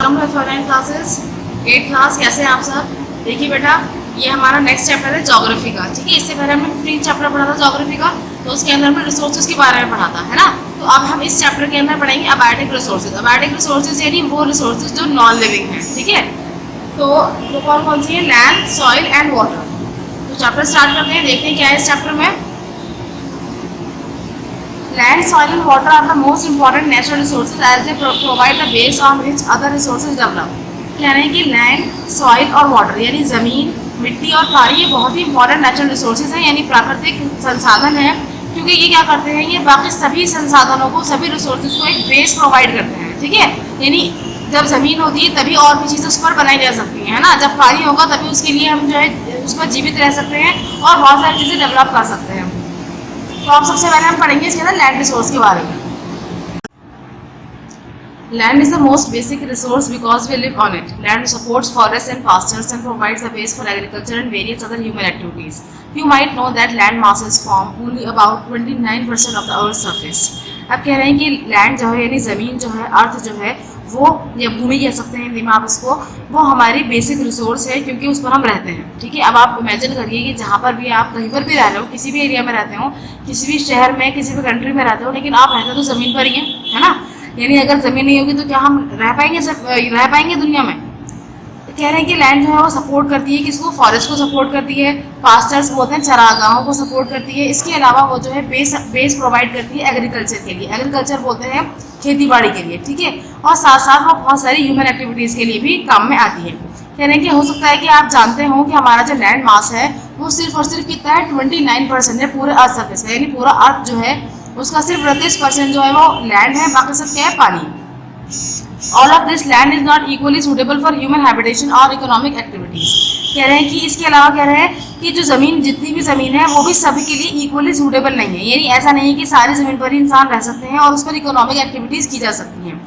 Welcome to F9 classes 8 class. कैसे हैं आप सब? देखिए बेटा, ये हमारा नेक्स्ट चैप्टर है ज्योग्राफी का। ठीक है, इससे पहले हमने 15 चैप्टर पढ़ा था ज्योग्राफी का, तो उसके अंदर हमने रिसोर्सेज के बारे में पढ़ा था, है ना। तो अब हम इस चैप्टर के अंदर पढ़ेंगे अबायोटिक रिसोर्सेज। अबायोटिक रिसोर्सेज यानी वो रिसोर्सेज जो नॉन लिविंग हैं। ठीक है, तो कौन कौन सी है? Land, soil and water. तो चैप्टर स्टार्ट करते हैं, देखते हैं क्या है इस चैप्टर में। Land, soil and water are the most important natural resources as they provide the base on which other resources develop। कह रहे हैं कि लैंड, सॉइल और वाटर यानी ज़मीन, मिट्टी और पानी ये बहुत ही इंपॉर्टेंट नेचुरल रिसोर्सेज हैं, यानी प्राकृतिक संसाधन हैं। क्योंकि ये क्या करते हैं, ये बाकी सभी संसाधनों को, सभी रिसोर्सेज को एक बेस प्रोवाइड करते हैं। ठीक है, यानी जब ज़मीन होती है तभी और भी चीज़ें उस पर बनाई जा सकती हैं, है ना। जब पानी होगा तभी उसके लिए हम जो है उस पर जीवित रह सकते हैं और बहुत सारी चीज़ें डेवलप कर सकते हैं। तो आप सबसे पहले हम पढ़ेंगे इसके अंदर लैंड रिसोर्स के बारे में। Land is the most basic resource because we live on it. Land supports forest and pastures and provides the base for agriculture and various other human activities. You might know that land masses form only about 29% of the earth surface. अब कह रहे हैं कि land जो है यानी ज़मीन जो है, अर्थ जो है वो, या भूमि कह सकते हैं हिंदी में आप इसको, वो हमारी बेसिक रिसोर्स है क्योंकि उस पर हम रहते हैं। ठीक है, अब आप इमेजिन करिए कि जहाँ पर भी आप कहीं पर भी रह रहे हो, किसी भी एरिया में रहते हो, किसी भी शहर में, किसी भी कंट्री में रहते हो, लेकिन आप रहते तो ज़मीन पर ही हैं, है ना। यानी अगर ज़मीन नहीं होगी तो क्या हम रह पाएंगे दुनिया में? कह रहे हैं कि लैंड जो है वो सपोर्ट करती है किसको? फॉरेस्ट को सपोर्ट करती है, पास्चर्स बोलते हैं चरागाहों को सपोर्ट करती है। इसके अलावा वो जो है बेस प्रोवाइड करती है एग्रीकल्चर के लिए। एग्रीकल्चर बोलते हैं खेती बाड़ी के लिए। ठीक है, और साथ साथ वो बहुत सारी ह्यूमन एक्टिविटीज़ के लिए भी काम में आती है। कह रहे हैं कि हो सकता है कि आप जानते हो कि हमारा जो लैंड मास है वो सिर्फ और सिर्फ कितना है? 29% है पूरे अर्थ सर्फेस का, यानी पूरा अर्थ जो है उसका सिर्फ 38% जो है वो लैंड है, बाकी सब क्या है? पानी। All of this land is not equally suitable for human habitation or economic activities। कह रहे हैं कि इसके अलावा कह रहे हैं कि जो ज़मीन, जितनी भी ज़मीन है वो भी सभी के लिए इक्वली सूटेबल नहीं है। यानी ऐसा नहीं है कि सारी ज़मीन पर ही इंसान रह सकते हैं और उस पर इकोनॉमिक एक्टिविटीज़ की जा सकती हैं।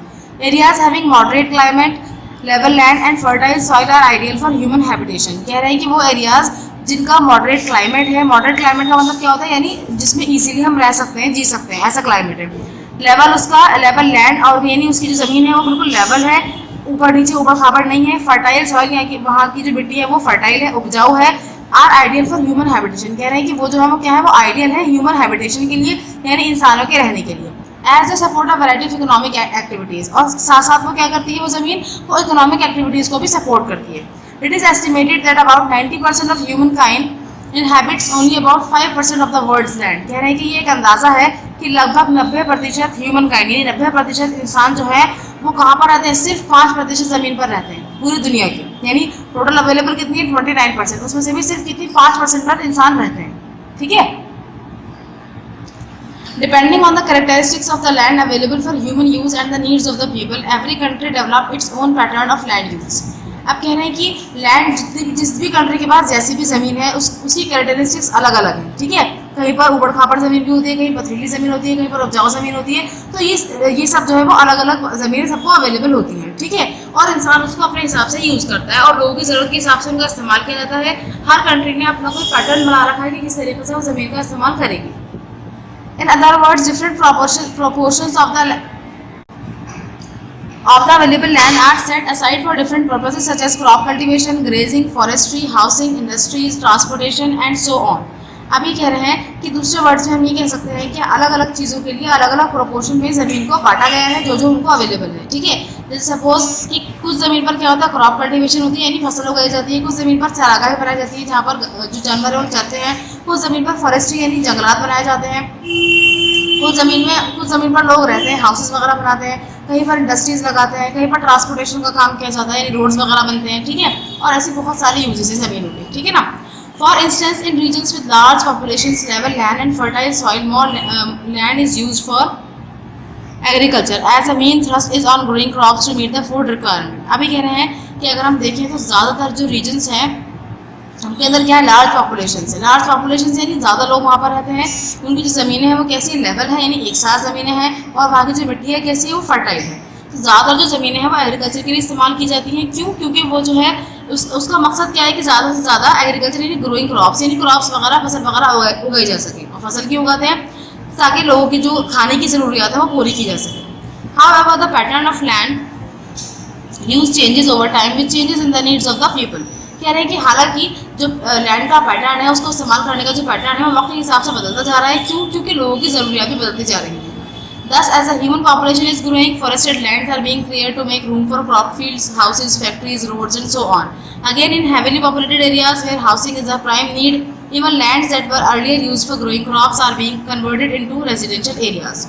Areas having moderate climate, level land and fertile soil are ideal for human habitation. कह रहे हैं कि वो एरियाज जिनका मॉडरेट क्लाइमेट है, मॉडरेट क्लाइमेट का मतलब क्या होता है? यानी जिसमें ईजिली हम रह सकते हैं, जी सकते हैं, ऐसा क्लाइमेट है। लेवल उसका, लेवल लैंड, और यानी उसकी जो ज़मीन है वो बिल्कुल लेवल है, ऊपर नीचे ऊपर खाबर नहीं है। फर्टाइल सॉइल यानी कि वहाँ की जो मिट्टी है वो फर्टाइल है, उपजाऊ है। Are ideal for human habitation. कह रहे हैं कि वो जो है वो क्या है? वो आइडियल है ह्यूमन हैबिटेशन के लिए, यानी इंसानों के रहने के लिए। As a support a variety of economic activities, और साथ साथ वो क्या करती है वो ज़मीन? वो इकोनॉमिक एक्टिविटीज़ को भी सपोर्ट करती है। It is estimated that about 90% of human kind inhabits only about 5% of the world's land। कह रहे हैं कि ये एक अंदाज़ा है कि लगभग 90% ह्यूमन काइंड यानी 90% इंसान जो है वो कहाँ पर रहते हैं? सिर्फ 5% ज़मीन पर रहते हैं पूरी दुनिया की। यानी टोटल अवेलेबल कितनी है? 29%, उसमें से भी सिर्फ कितनी? 5% पर इंसान रहते हैं। ठीक है, depending on the characteristics of the land available for human use and the needs of the people, every country develop its own pattern of land use. अब कह रहे हैं कि लैंड जिस भी कंट्री के पास जैसी भी ज़मीन है उसकी कैरेक्टरिस्टिक्स अलग अलग है। ठीक है, कहीं पर उबड़ खाबड़ ज़मीन भी होती है, कहीं पथरीली ज़मीन होती है, कहीं पर उपजाऊ ज़मीन होती है। तो ये सब जो है वो अलग अलग ज़मीनें सबको अवेलेबल होती हैं। ठीक है, और इंसान उसको अपने हिसाब से यूज़ करता है और लोगों की ज़रूरत के हिसाब से उनका इस्तेमाल किया जाता है। हर कंट्री ने अपना कोई पैटर्न बना रखा है कि किस तरीके से वो ज़मीन का इस्तेमाल करेगी। In other words, different proportions of the available land are set aside for different purposes such as crop cultivation, grazing, forestry, housing, industries, transportation and so on। अभी कह रहे हैं कि दूसरे वर्ड्स में हम ये कह सकते हैं कि अलग अलग चीज़ों के लिए अलग अलग प्रोपोर्शन में ज़मीन को बांटा गया है जो उनको अवेलेबल है। ठीक है, जैसे सपोज कि कुछ ज़मीन पर क्या होता है? क्रॉप कल्टिवेशन होती है, यानी फसल उगाई जाती है। कुछ ज़मीन पर चारागाहें बनाई जाती है जहाँ पर जो जानवर है वो चरते हैं। कुछ ज़मीन पर फॉरेस्ट्री यानी जंगलात बनाए जाते हैं। कुछ ज़मीन पर लोग रहते हैं, हाउसेस वगैरह बनाते हैं। कहीं पर इंडस्ट्रीज़ लगाते हैं, कहीं पर ट्रांसपोर्टेशन का काम किया जाता है, यानी रोड्स वगैरह बनते हैं। ठीक है, और ऐसी बहुत सारी यूजेस है ज़मीनों के। ठीक है ना। For instance, in regions with large population, level land and fertile soil, more land is use for agriculture as a main thrust is on growing crops to meet the food requirement. अभी कह रहे हैं कि अगर हम देखें तो ज़्यादातर जो रीजन्स हैं उनके अंदर क्या है? लार्ज पॉपुलेशन है। लार्ज पॉपुलेशन यानी ज़्यादा लोग वहाँ पर रहते हैं। उनकी जो ज़मीनें हैं वो कैसी? लेवल है, यानी एक साथ ज़मीनें हैं, और वहाँ की जो मिट्टी है कैसी है? वो फर्टाइल है। तो ज़्यादातर जो ज़मीनें हैं वो एग्रीकल्चर के लिए इस्तेमाल की जाती हैं। क्यों? क्योंकि वो जो है उसका मकसद क्या है कि ज़्यादा से ज़्यादा एग्रीकल्चर यानी ग्रोइंग क्रॉप्स, यानी क्रॉप्स वगैरह, फसल वगैरह उगाई जा सके। और फसल क्यों उगाते हैं? ताकि लोगों की जो खाने की ज़रूरियात है वो पूरी की जा सके। How ever the pattern of land use changes over time which changes in the needs of the people. कह रहे हैं कि हालांकि जो लैंड का पैटर्न है उसको इस्तेमाल करने का जो पैटर्न है वो वक्त के हिसाब से बदलता जा रहा है। क्यों? क्योंकि लोगों की ज़रूरियात भी बदलती जा रही हैं। Thus, as the human population is growing, forested lands are being cleared to make room for crop fields, houses, factories, roads, and so on. Again, in heavily populated areas where housing is a prime need, even lands that were earlier used for growing crops are being converted into residential areas.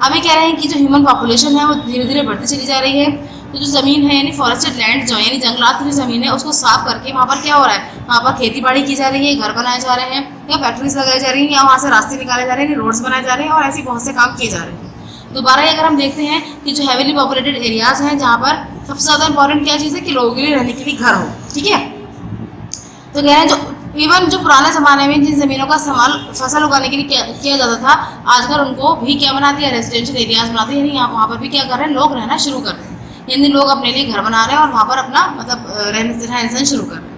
अभी कह रहे हैं कि जो human population है वो धीरे धीरे बढ़ती चली जा रही है, तो जो ज़मीन है यानी फॉरेस्टेड लैंड जो यानी जंगलात की जो ज़मीन है उसको साफ करके वहाँ पर क्या हो रहा है, वहाँ पर खेती बाड़ी की जा रही है, घर बनाए जा रहे हैं या फैक्ट्रीज लगाई जा रही हैं या वहाँ से रास्ते निकाले जा रहे हैं, रोड्स बनाए जा रहे हैं और ऐसे बहुत से काम किए जा रहे हैं। दोबारा अगर हम देखते हैं कि जो हैवीली पॉपुलेटेड एरियाज़ हैं जहाँ पर सबसे ज़्यादा इंपॉर्टेंट क्या चीज़ है कि लोगों के लिए रहने के लिए घर हो, ठीक है। तो कह रहे हैं जो इवन जो पुराने ज़माने में जिन ज़मीनों का इस्तेमाल फसल उगाने के लिए किया जाता था, आजकल उनको भी क्या बना दिया, रेजिडेंशियल एरियाज़ बनाते हैं, यानी यहाँ वहाँ पर भी क्या कर रहे हैं, लोग रहना शुरू कर रहे हैं, यानी लोग अपने लिए घर बना रहे हैं और वहाँ पर अपना मतलब रहन सहन शुरू कर रहे हैं।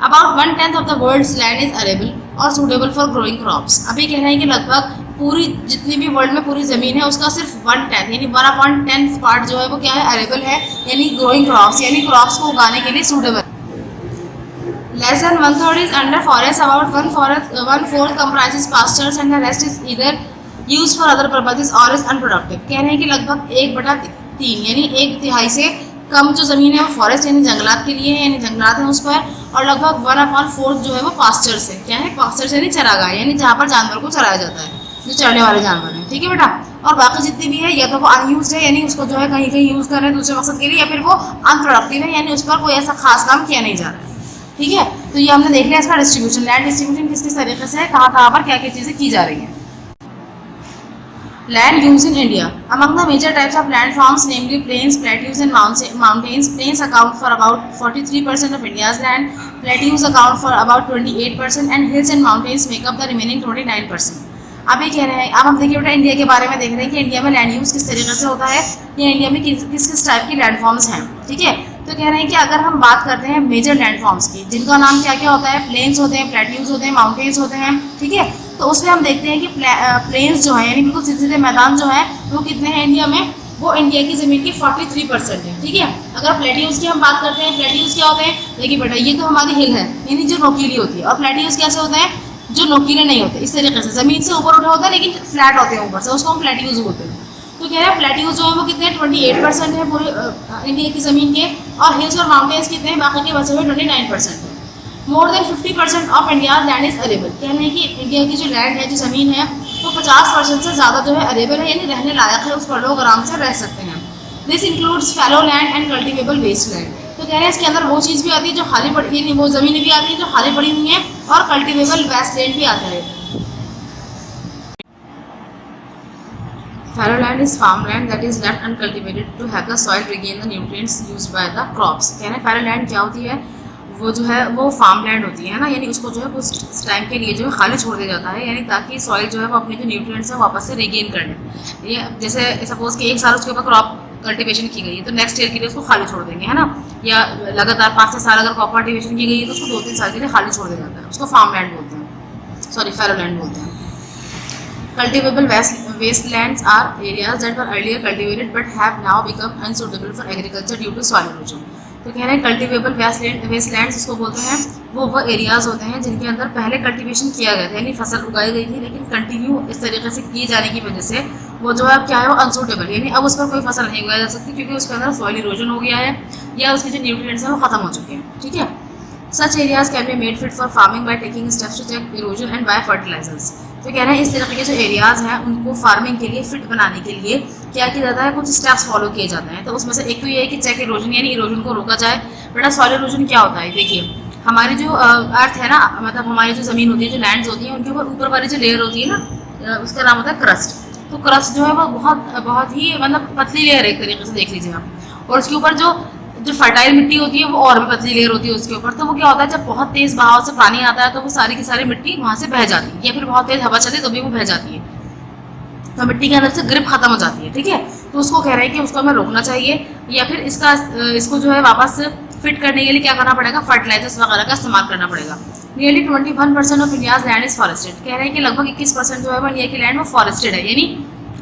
About 1/10 of the world's land is arable और सूटेबल फॉर ग्रोइंग क्रॉप्स। अभी कह रहे हैं कि लगभग पूरी जितनी भी वर्ल्ड में पूरी ज़मीन है उसका सिर्फ 1/10 यानी 1/10 पार्ट जो है वो क्या है, अरेबल है, यानी ग्रोइंग क्रॉप्स यानी क्रॉप्स को उगाने के लिए suitable. Less than 1/3 is under forest, about 1/4 comprises pastures and the rest is either used for other purposes or is unproductive। कह रहे हैं कि लगभग 1/3 यानी 1/3 से कम जो ज़मीन है वो फॉरेस्ट यानी जंगलात के लिए है, यानी जंगलात हैं उस पर, और लगभग 1/4 जो है वो पास्चर्स है। क्या है पास्चर्स? यानी चरागाह, यानी जहाँ पर जानवर को चराया जाता है, जो चरने वाले जानवर हैं, ठीक है बेटा। और बाकी जितनी भी है या तो वो अनयूज है यानी उसको जो है कहीं कहीं यूज़ कर रहे हैं दूसरे मकसद के लिए, या फिर वो अनप्रोडक्टिव है यानी उस पर कोई ऐसा खास काम किया नहीं जा रहा है, ठीक है। तो ये हमने देख लिया इसका डिस्ट्रीब्यूशन, लैंड डिस्ट्रीब्यूशन किस किस तरीके से है, कहाँ कहाँ पर क्या क्या चीज़ें की जा रही हैं। Land use in India. Among the major types of land forms, namely plains, plateaus, and mountains, plains account for about 43% of India's land, plateaus account for about 28%, and hills and mountains make up the remaining 29%. अब ये कह रहे हैं, अब हम देखिए बेटा India के बारे में देख रहे हैं कि इंडिया में लैंड यूज़ किस तरीके से होता है या इंडिया में किस किस टाइप की लैंड फॉर्म्स हैं, ठीक है। तो कह रहे हैं कि अगर हम बात करते हैं मेजर लैंड फॉर्म्स की, जिनका नाम क्या क्या होता है, प्लेन्स होते हैं, प्लेट्यूज होते हैं, माउंटेन्स होते हैं, ठीक है। तो उसमें हम देखते हैं कि प्लेन्स जो है यानी बिल्कुल सीधे सीधे मैदान जो है वो कितने हैं इंडिया में, वो इंडिया की ज़मीन की 43% है, ठीक है। अगर प्लेट्यूज की हम बात करते हैं, प्लेट्यूज क्या होते हैं, देखिए बेटा ये तो हमारी हिल है यानी जो नोकीली होती है, और प्लेट्यूज कैसे होते हैं, जो नोकीले नहीं होते, इस तरीके से ज़मीन से ऊपर उठा होता है लेकिन फ्लैट होते हैं ऊपर से, उसको हम प्लेट्यूज बोलते हैं। तो कह रहे हैं प्लेट्यूज जो है वो कितने 28% है पूरे इंडिया की ज़मीन के, और हिल्स और माउंटेन्स कितने हैं, बाकी के बचे हुए 29% है। More than 50% of India land is arable. कह रहे हैं कि इंडिया की जो लैंड है, जो ज़मीन है, वो 50% से ज़्यादा जो है अरेबल है यानी रहने लायक है, उस पर लोग आराम से रह सकते हैं। This includes fallow land and cultivable waste land. तो कह रहे हैं इसके अंदर वो चीज़ भी आती है जो खाली पड़ी है, वो ज़मीनें भी आती हैं जो खाली पड़ी हुई हैं, और कल्टिवेबल वेस्ट लैंड भी आता है। Fallow land is farmland that is left uncultivated to have the soil regain the nutrients used by the crops। कहना fallow land क्या होती है, वो जो है वो फार्म लैंड होती है ना, यानी उसको जो है कुछ टाइम के लिए जो है खाली छोड़ दिया जाता है, यानी ताकि सॉइल जो है वो अपने जो न्यूट्रिएंट्स है वापस से रिगेन कर ले। ये जैसे सपोज कि एक साल उसके ऊपर क्रॉप कल्टिवेशन की गई है तो नेक्स्ट ईयर के लिए उसको खाली छोड़ देंगे, है ना, या लगातार 5-6 साल अगर क्रॉप कल्टिवेशन की गई है तो उसको 2-3 साल के लिए खाली छोड़ दिया जाता है, उसको फार्म लैंड बोलते हैं, सॉरी फैलो लैंड बोलते हैं। Cultivable wastelands are areas that were earlier cultivated but have now become unsuitable for agriculture due to soil erosion। तो कह रहे हैं कल्टिवेबल वेस्टलैंड्स उसको बोलते हैं, वो एरियाज़ होते हैं जिनके अंदर पहले कल्टिवेशन किया गया था यानी फसल उगाई गई थी, लेकिन कंटिन्यू इस तरीके से किए जाने की वजह से वो जो है अब क्या है वो अनसूटेबल, यानी अब उस पर कोई फसल नहीं उगाई जा सकती क्योंकि उसके अंदर सॉइल इरोजन हो गया है या उसके जो न्यूट्रिएंट्स हैं वो खत्म हो चुके हैं, ठीक है। Such areas can be made fit for farming by taking steps to check erosion and by fertilizers. तो कह रहे हैं इस तरह के जो एरियाज़ हैं उनको फार्मिंग के लिए फिट बनाने के लिए क्या किया जाता है, कुछ स्टेप्स फॉलो किए जाते हैं। तो उसमें से एक तो ये है कि चेक इरोजन यानी इरोजन को रोका जाए। बेटा सॉइल इरोजन क्या होता है, देखिए हमारी जो अर्थ है ना, मतलब हमारी जो ज़मीन होती है, जो लैंड्स होती हैं, उनके ऊपर वाली जो लेयर होती है ना, उसका नाम होता है क्रस्ट। तो क्रस्ट जो है वो बहुत ही मतलब पतली लेयर है एक तरीके से देख लीजिए आप, और उसके ऊपर जो फर्टाइल मिट्टी होती है वो और भी पतली लेयर होती है उसके ऊपर। तो वो क्या होता है, जब बहुत तेज़ बहाव से पानी आता है तो वो सारी की सारी मिट्टी वहाँ से बह जाती है, या फिर बहुत तेज़ हवा चले तो भी वो बह जाती है, तो मिट्टी के अंदर से ग्रिप खत्म हो जाती है, ठीक है। तो उसको कह रहे हैं कि उसको हमें रोकना चाहिए, या फिर इसको जो है वापस फिट करने के लिए क्या करना पड़ेगा, फर्टिलाइजर्स वगैरह का इस्तेमाल करना पड़ेगा। Nearly 21% of India's land is forested. कह रहे हैं कि लगभग 21% जो है वो इंडिया की लैंड वो फॉरेस्टेड है, यानी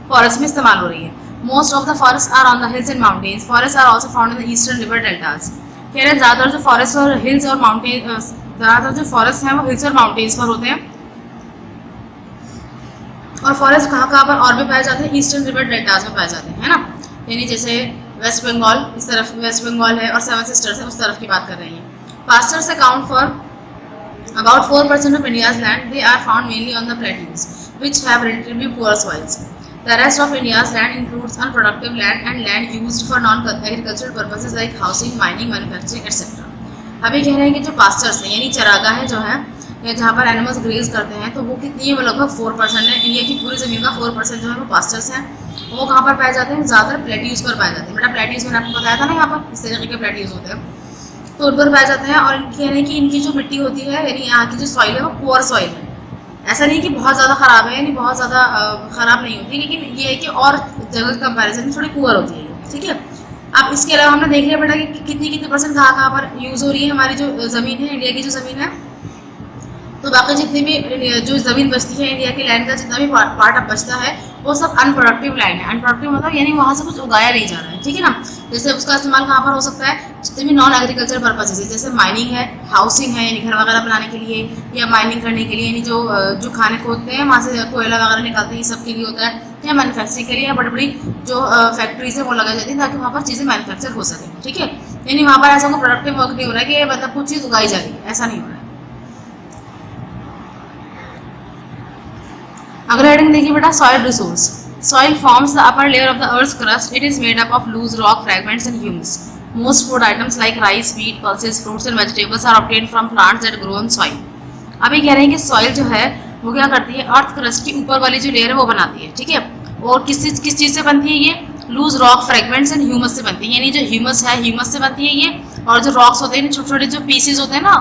फॉरेस्ट में इस्तेमाल हो रही है। Most of the forests are on the hills and mountains. Forests are also found in the eastern river deltas. कह रहे हैं ज़्यादातर जो फॉरेस्ट और हिल्स और माउंटेन, ज़्यादातर जो फॉरेस्ट हैं वो हिल्स और माउंटेन्स पर होते हैं। और फॉरेस्ट कहाँ पर और भी पाए जाते हैं? ईस्टर्न रिवर डेल्टाज में पाए जाते हैं, है ना। यानी जैसे वेस्ट बंगाल, इस तरफ वेस्ट बंगाल है और सेवन सिस्टर्स है, उस तरफ की बात कर रही हैं। Pastors account for about 4% of India's land. They are found mainly on the plateaus, which have relatively poor soils. The rest of India's land includes unproductive land and land used for non-agricultural purposes like housing, mining, manufacturing, etc. अभी कह रहे हैं कि जो pastors हैं यानी चरागाहें जो हैं या जहाँ पर एनिमल्स ग्रेज करते हैं, तो वो कितनी है? वो लगभग 4% है। इंडिया की पूरी ज़मीन का 4% जो है वो पास्टर्स हैं। वो कहाँ पर पाए जाते हैं? ज़्यादातर प्लेट्यूज पर पाए जाते हैं। बेटा प्लेट्यूज मैंने आपको बताया था ना, यहाँ पर इस तरीके के प्लेट्यूज होते हैं, तो उन पर पाए जाते हैं। और कह रहे हैं कि इनकी जो मिट्टी होती है यानी यहाँ की जो सॉइल है वो पुअर सॉइल है। ऐसा नहीं कि बहुत ज़्यादा ख़राब है, यानी बहुत ज़्यादा ख़राब नहीं होती, लेकिन ये है कि और जगह कंपैरिजन में थोड़ी पुअर होती है, ठीक है। अब इसके अलावा हमने देख लिया बेटा कि कितनी परसेंट कहाँ पर यूज़ हो रही है हमारी जो ज़मीन है, इंडिया की जो ज़मीन है। तो बाकी जितनी भी जो ज़मीन बचती है इंडिया के लैंड का, जितना भी पार्ट अब बचता है वो सब अनप्रोडक्टिव लैंड है। अनप्रोडक्टिव मतलब यानी वहाँ से कुछ उगाया नहीं जा रहा है, ठीक है ना। जैसे उसका इस्तेमाल कहाँ पर हो सकता है? जितने भी नॉन एग्रीकल्चर पर्पसेज है, जैसे माइनिंग है, हाउसिंग है यानी घर वगैरह बनाने के लिए, या माइनिंग करने के लिए यानी जो खाने खोदते हैं वहाँ से कोयला वगैरह निकालते हैं, ये सब के लिए होता है। या मैन्युफैक्चरिंग के लिए या बड़ी बड़ी जो फैक्ट्रीज है वो लगाई जाती है ताकि वहाँ पर चीज़ें मैन्युफैक्चर हो सके, ठीक है। यानी वहाँ पर ऐसा कोई प्रोडक्टिव वर्क नहीं हो रहा है कि मतलब कुछ चीज़ उगाई जा रही है, ऐसा नहीं हो रहा है। अगला हेडिंग देखिए बेटा, soil resource. Soil forms the upper layer of the earth's crust. It is made up of loose rock fragments and humus. Most food items like rice, wheat, pulses, fruits and vegetables are obtained from plants that grow on soil. अभी कह रहे हैं कि soil जो है वो क्या करती है? अर्थ क्रस्ट की ऊपर वाली जो लेयर है वो बनाती है, ठीक है। और किस चीज़ से बनती है ये? Loose rock fragments and humus से बनती है। यानी जो ह्यूमस है, ह्यूमस से बनती है ये। और जो रॉक्स होते हैं, छोटे छोटे जो पीसेज होते हैं ना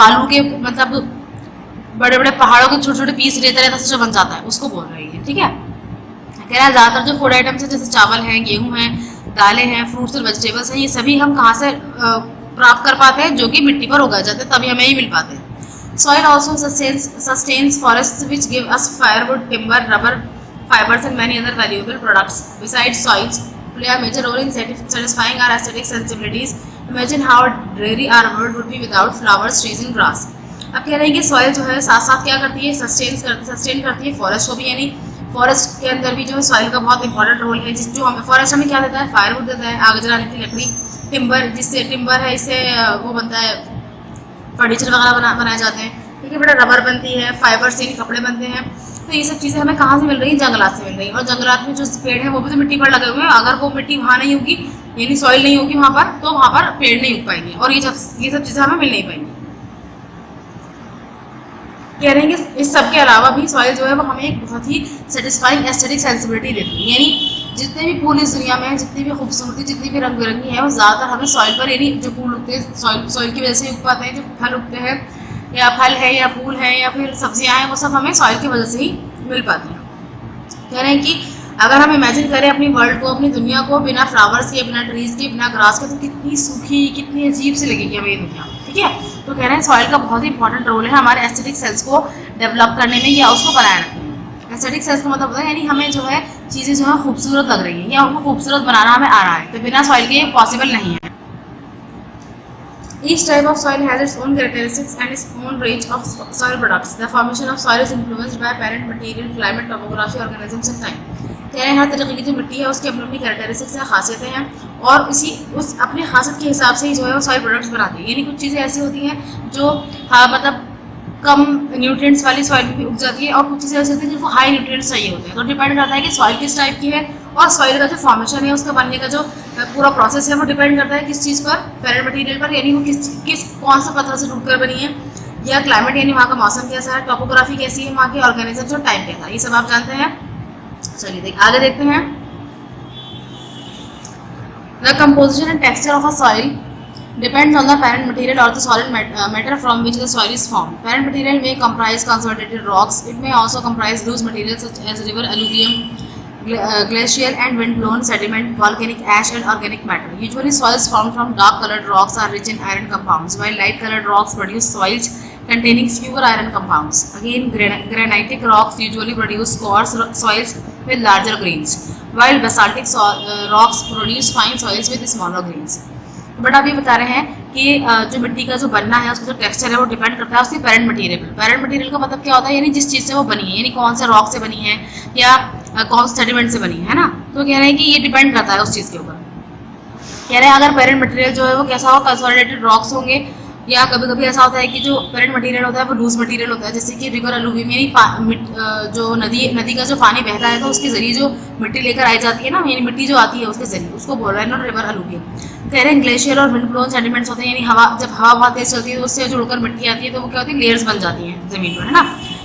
बालू के, मतलब बड़े बड़े पहाड़ों के छोटे छोटे पीस रेता रेता से जो बन जाता है उसको बोल रही है, ठीक है। कह रहा है ज़्यादातर जो फूड आइटम्स हैं जैसे चावल हैं, गेहूँ हैं, दालें हैं, फ्रूट्स और वेजिटेबल्स हैं, ये सभी हम कहाँ से प्राप्त कर पाते हैं? जो कि मिट्टी पर उगाए जाते हैं, तभी हमें ही मिल पाते हैं। Soil also sustains forest which give us firewood, timber, rubber, fibres and many other valuable products. Besides soils play a major role in satisfying our aesthetic sensibilities. Imagine how dreary our world would be without flowers, trees and grass. अब कह रहे हैं कि soil जो है साथ साथ क्या करती है? सस्टेन करती है फॉरेस्ट को भी। यानी फॉरेस्ट के अंदर भी जो है सॉइल का बहुत इंपॉर्टेंट रोल है। जो हमें फॉरेस्ट हमें क्या देता है? फायरवुड देता है, आग जलाने की लकड़ी, टिम्बर, जिससे टिम्बर है इससे वो बनता है, फर्नीचर वगैरह बनाए जाते हैं, ठीक है बेटा। रबर बनती है, फाइबर से कपड़े बनते हैं। तो ये सब चीज़ें हमें कहाँ से मिल रही हैं? जंगलात से मिल रही हैं। और जंगलात में जो पेड़ है वो भी तो मिट्टी पर लगे हुए हैं। अगर वो मिट्टी वहाँ नहीं होगी, यानी सॉइल नहीं होगी वहाँ पर, तो वहाँ पर पेड़ नहीं उग पाएंगे और ये सब चीज़ें हमें मिल नहीं पाएंगी। कह रहे हैं कि इस सब के अलावा भी सॉइल जो है वो हमें एक बहुत ही सेटिस्फाइंग एस्थेटिक सेंसिबिलिटी देती है। यानी जितने भी फूल इस दुनिया में है, जितनी भी खूबसूरती, जितनी भी रंग बिरंगी है, वो ज़्यादातर हमें सॉइल पर, यानी जो फूल उगते हैं सॉइल की वजह से उग पाते हैं, जो फल उगते हैं या फल है या फूल है या फिर सब्जियाँ हैं, वो सब हमें सॉइल की वजह से ही मिल पाती हैं। कह रहे हैं कि अगर हम इमेजिन करें अपनी वर्ल्ड को, अपनी दुनिया को बिना फ्लावर्स के, बिना ट्रीज़ के, बिना ग्रास के, तो कितनी सूखी, कितनी अजीब सी लगेगी हमें ये दुनिया, ठीक है। तो कह रहे हैं सॉइल का बहुत ही इंपॉर्टेंट रोल है हमारे एस्थेटिक सेंस को डेवलप करने में या उसको बनाए रखने में। एस्थेटिक सेंस का मतलब होता है यानी हमें जो है चीज़ें जो है खूबसूरत लग रही है या उनको खूबसूरत बनाना हमें आ रहा है, तो बिना सॉइल के पॉसिबल नहीं है। Each type of soil has its own characteristics and its own range of soil products. The formation of soil is influenced by parent material, climate, topography, organisms and time. कह रहे हैं हर तरीके की जो मिट्टी है उसकी अपनी अपनी कैरेक्टरिस्टिक्स हैं, खासियतें हैं, और उस अपनी खासियत के हिसाब से ही जो है वो सॉइल प्रोडक्ट्स बनाती है। यानी कुछ चीज़ें ऐसी होती हैं जो मतलब कम न्यूट्रिएंट्स वाली सॉइल में भी उग जाती है, और कुछ चीज़ें ऐसी होती हैं जिनको हाई न्यूट्रिएंट्स चाहिए होते हैं। तो डिपेंड करता है कि सॉइल किस टाइप की है, और सॉइल का जो फॉर्मेशन है, उसका बनने का जो पूरा प्रोसेस है, वो डिपेंड करता है किस चीज़ पर, पेरेंट मटेरियल पर, यानी वो किस कौन सा पत्थर से टूटकर बनी है, या क्लाइमेट यानी वहाँ का मौसम कैसा है, टोपोग्राफी कैसी है, वहाँ के ऑर्गेनिजम्स और टाइम कैसा है, ये सब आप जानते हैं। चलिए आगे देखते हैं। The composition and texture of a soil depends on the parent material or the solid matter from which the soil is formed. Parent material may comprise consolidated rocks. It may also comprise loose materials such as river alluvium, glacial and wind-blown sediment, volcanic ash and organic matter. Usually soils formed from dark-colored rocks are rich in iron compounds, while light-colored rocks produce soils containing fewer iron compounds. Again, granitic rocks usually produce coarse soils with larger grains. while basaltic rocks produce fine soils with smaller grains. But आप ये बता रहे हैं कि जो मिट्टी का जो बनना है उसका जो टेक्सचर है वो डिपेंड करता है उसके पेरेंट मटेरियल पर। पेरेंट मटेरियल का मतलब क्या होता है, यानी जिस चीज़ से वो बनी है, यानी कौन से रॉक से बनी है या कौन से सेडिमेंट से बनी है ना। तो कह रहे हैं कि ये डिपेंड करता है उस चीज़ के ऊपर। कह रहे हैं अगर पेरेंट मटेरियल जो है वो कैसा हो, कंसोलिडेटेड रॉक्स होंगे, या कभी कभी ऐसा होता है कि जो पेरेंट मटेरियल होता है वो लूज मटेरियल होता है, जैसे कि रिवर अलुवियम, यानी जो नदी का जो पानी बहता है तो उसके जरिए जो मिट्टी लेकर आई जाती है ना, यानी मिट्टी जो आती है उसके जरिए, उसको बोल रहे हैं ना रिवर अलुवियम। कह रहे हैं ग्लेशियर और विंड ब्लोन सेडिमेंट्स होते हैं, यानी हवा जब हवा बहुत तेज चलती है तो उससे जुड़कर मिट्टी आती है तो वो क्या होती है, लेयर्स बन जाती हैं ज़मीन पर, है ना।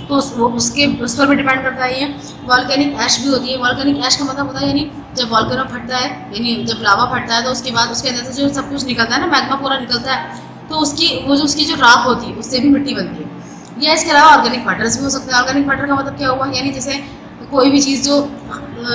तो उस पर भी डिपेंड करता है ये। वॉल्केनिक ऐश भी होती है। वॉल्केनिक ऐश का मतलब होता है यानी जब वॉल्केनो फटता है, यानी जब लावा फटता है तो उसके बाद उसके अंदर से जो सब कुछ निकलता है ना, मैग्मा पूरा निकलता है, तो उसकी जो राख होती है उससे भी मिट्टी बनती है। या इसके अलावा ऑर्गेनिक मैटर्स भी हो सकते हैं। ऑर्गेनिक मैटर का मतलब क्या हुआ, यानी जैसे कोई भी चीज़ जो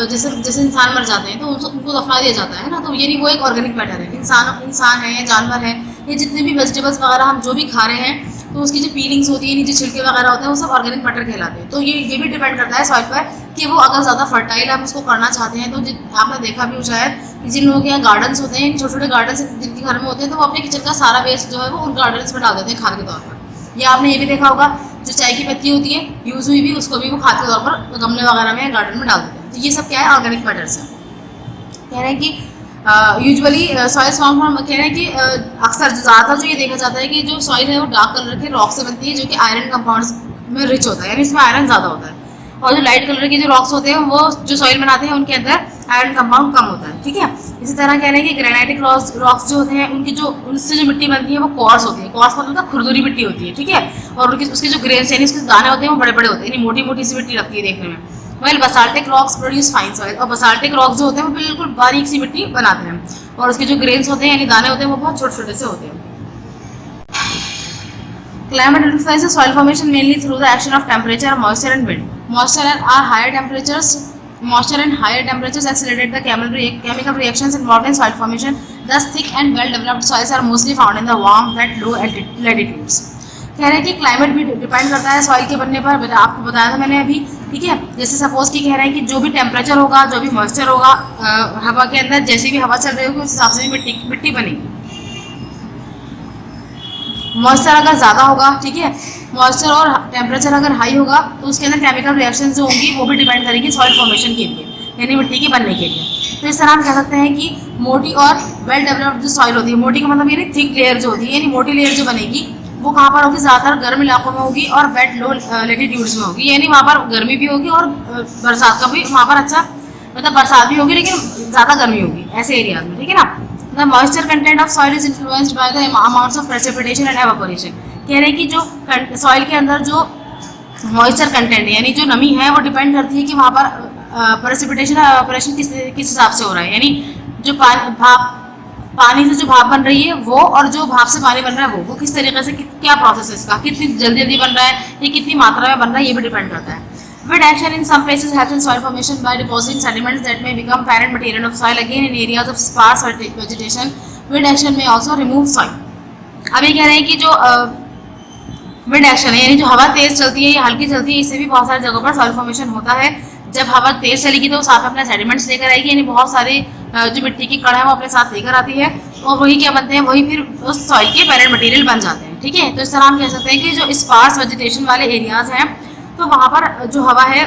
जैसे इंसान मर जाते हैं तो उनको दफना दिया जाता है ना, तो यानी वो एक ऑर्गेनिक मैटर है। इंसान है या जानवर है, ये जितने भी वेजिटेबल्स वगैरह हम जो भी खा रहे हैं तो उसकी जो पीलिंग्स होती है, जो छिलके वगैरह होते हैं, वो सब ऑर्गेनिक मैटर कहलाते हैं। तो ये भी डिपेंड करता है सॉइल पर कि वो अगर ज़्यादा फर्टाइल हम उसको करना चाहते हैं तो आपने देखा भी हो शायद कि जिन लोगों के यहाँ गार्डन्स होते हैं, छोटे छोटे गार्डन्स जिनके घर में होते हैं, तो वो अपने किचन का सारा वेस्ट जो है वो उन गार्डन्स में डाल देते हैं खाद के तौर पर। या आपने ये भी देखा होगा जो चाय की पत्ती होती है यूज़ हुई भी, उसको भी वो खाद के तौर पर गमले वगैरह में गार्डन में डाल देते हैं। तो ये सब क्या है, ऑर्गेनिक मैटर्स है। कह रहे हैं कि यूजुअली सॉइल फॉर्म कह रहे हैं कि अक्सर ज़्यादातर जो ये देखा जाता है कि जो सॉइल है वो डार्क कलर के रॉक से बनती है, जो कि आयरन कंपाउंड्स में रिच होता है, यानी इसमें आयरन ज़्यादा होता है। और जो लाइट कलर के जो रॉक्स होते हैं वो जो सॉइल बनाते हैं उनके अंदर आयरन कंपाउंड कम होता है, ठीक है। इसी तरह कह रहे हैं कि ग्रेनाइटिक रॉक्स जो होते हैं उनसे जो मिट्टी बनती है वो कॉर्स होती है। कॉर्स मतलब खुरदुरी मिट्टी होती है, ठीक है। और उसके जो ग्रेन्स यानी उसके दाने होते हैं वो बड़े बड़े होते हैं, यानी मोटी मोटी सी मिट्टी लगती है देखने में। Well basaltic rocks produce fine soil, और बसाल्टिक रॉक्स जो होते हैं वो बिल्कुल बारीक सी मिट्टी बनाते हैं, और उसके जो ग्रेन्स होते हैं यानी दाने होते हैं वो बहुत छोटे छोटे से होते हैं। Climate influences soil formation mainly through the action of temperature, moisture and wind. Moisture and higher temperatures accelerate the chemical reactions involved in soil formation. Thus, thick and well-developed soils are mostly found in the warm, wet, low latitudes. कह रहे हैं कि climate भी depend करता है soil के बनने पर। आपको बताया था मैंने अभी, ठीक है। जैसे सपोज कि कह रहे हैं कि जो भी टेम्परेचर होगा, जो भी मॉइस्चर होगा हवा के अंदर, जैसी भी हवा चल रही होगी उस हिसाब से भी मिट्टी बनेगी। मॉइस्चर अगर ज़्यादा होगा, ठीक है, मॉइस्चर और टेम्परेचर अगर हाई होगा तो उसके अंदर केमिकल रिएक्शन जो होंगी वो भी डिपेंड करेंगी सॉइल फॉर्मेशन के लिए, यानी मिट्टी के बनने के लिए। तो इस तरह हम कह सकते हैं कि मोटी और वेल डेवलप्ड जो सॉइल होती है, मोटी का मतलब यानी थिक लेयर जो होती है, यानी मोटी लेयर जो बनेगी वो कहाँ पर होगी, ज़्यादातर गर्म इलाकों में होगी और वेट लो लेटीट्यूड्स में होगी, यानी वहाँ पर गर्मी भी होगी और बरसात का भी वहाँ पर अच्छा मतलब बरसात भी होगी लेकिन ज़्यादा गर्मी होगी ऐसे एरियाज में, ठीक है ना। The moisture content of soil is influenced by the amounts of precipitation and evaporation. कह रहे हैं कि जो सॉइल के अंदर जो मॉइस्चर कंटेंट है यानी जो नमी है वो डिपेंड करती है कि वहाँ पर प्रेसिपिटेशन और एवापोरेशन किस हिसाब से हो रहा है, यानी जो पानी से जो भाप बन रही है वो, और जो भाप से पानी बन रहा है वो किस तरीके से, क्या प्रोसेस है इसका, कितनी जल्दी बन रहा है या कितनी मात्रा में बन रहा है, ये भी डिपेंड करता है। Wind action in some places helps in soil formation by depositing sediments that may become parent material of soil. Again, in areas of sparse vegetation, wind action may also remove soil. अब ये कह रहे हैं कि जो wind action है यानी जो हवा तेज चलती है या हल्की चलती है, इससे भी बहुत सारी जगहों पर सॉइल फॉर्मेशन होता है। जब हवा तेज चलेगी तो साथ में अपने सेडिमेंट्स लेकर आएगी, यानी बहुत सारे जो मिट्टी की कण है वो अपने साथ लेकर आती है, और वही क्या बनते हैं, वही फिर उस सॉइल के पेरेंट मटेरियल बन जाते हैं, ठीक है। तो इस तरह हम कह सकते हैं कि जो स्पार्स वेजिटेशन वाले एरियाज हैं तो वहाँ पर जो हवा है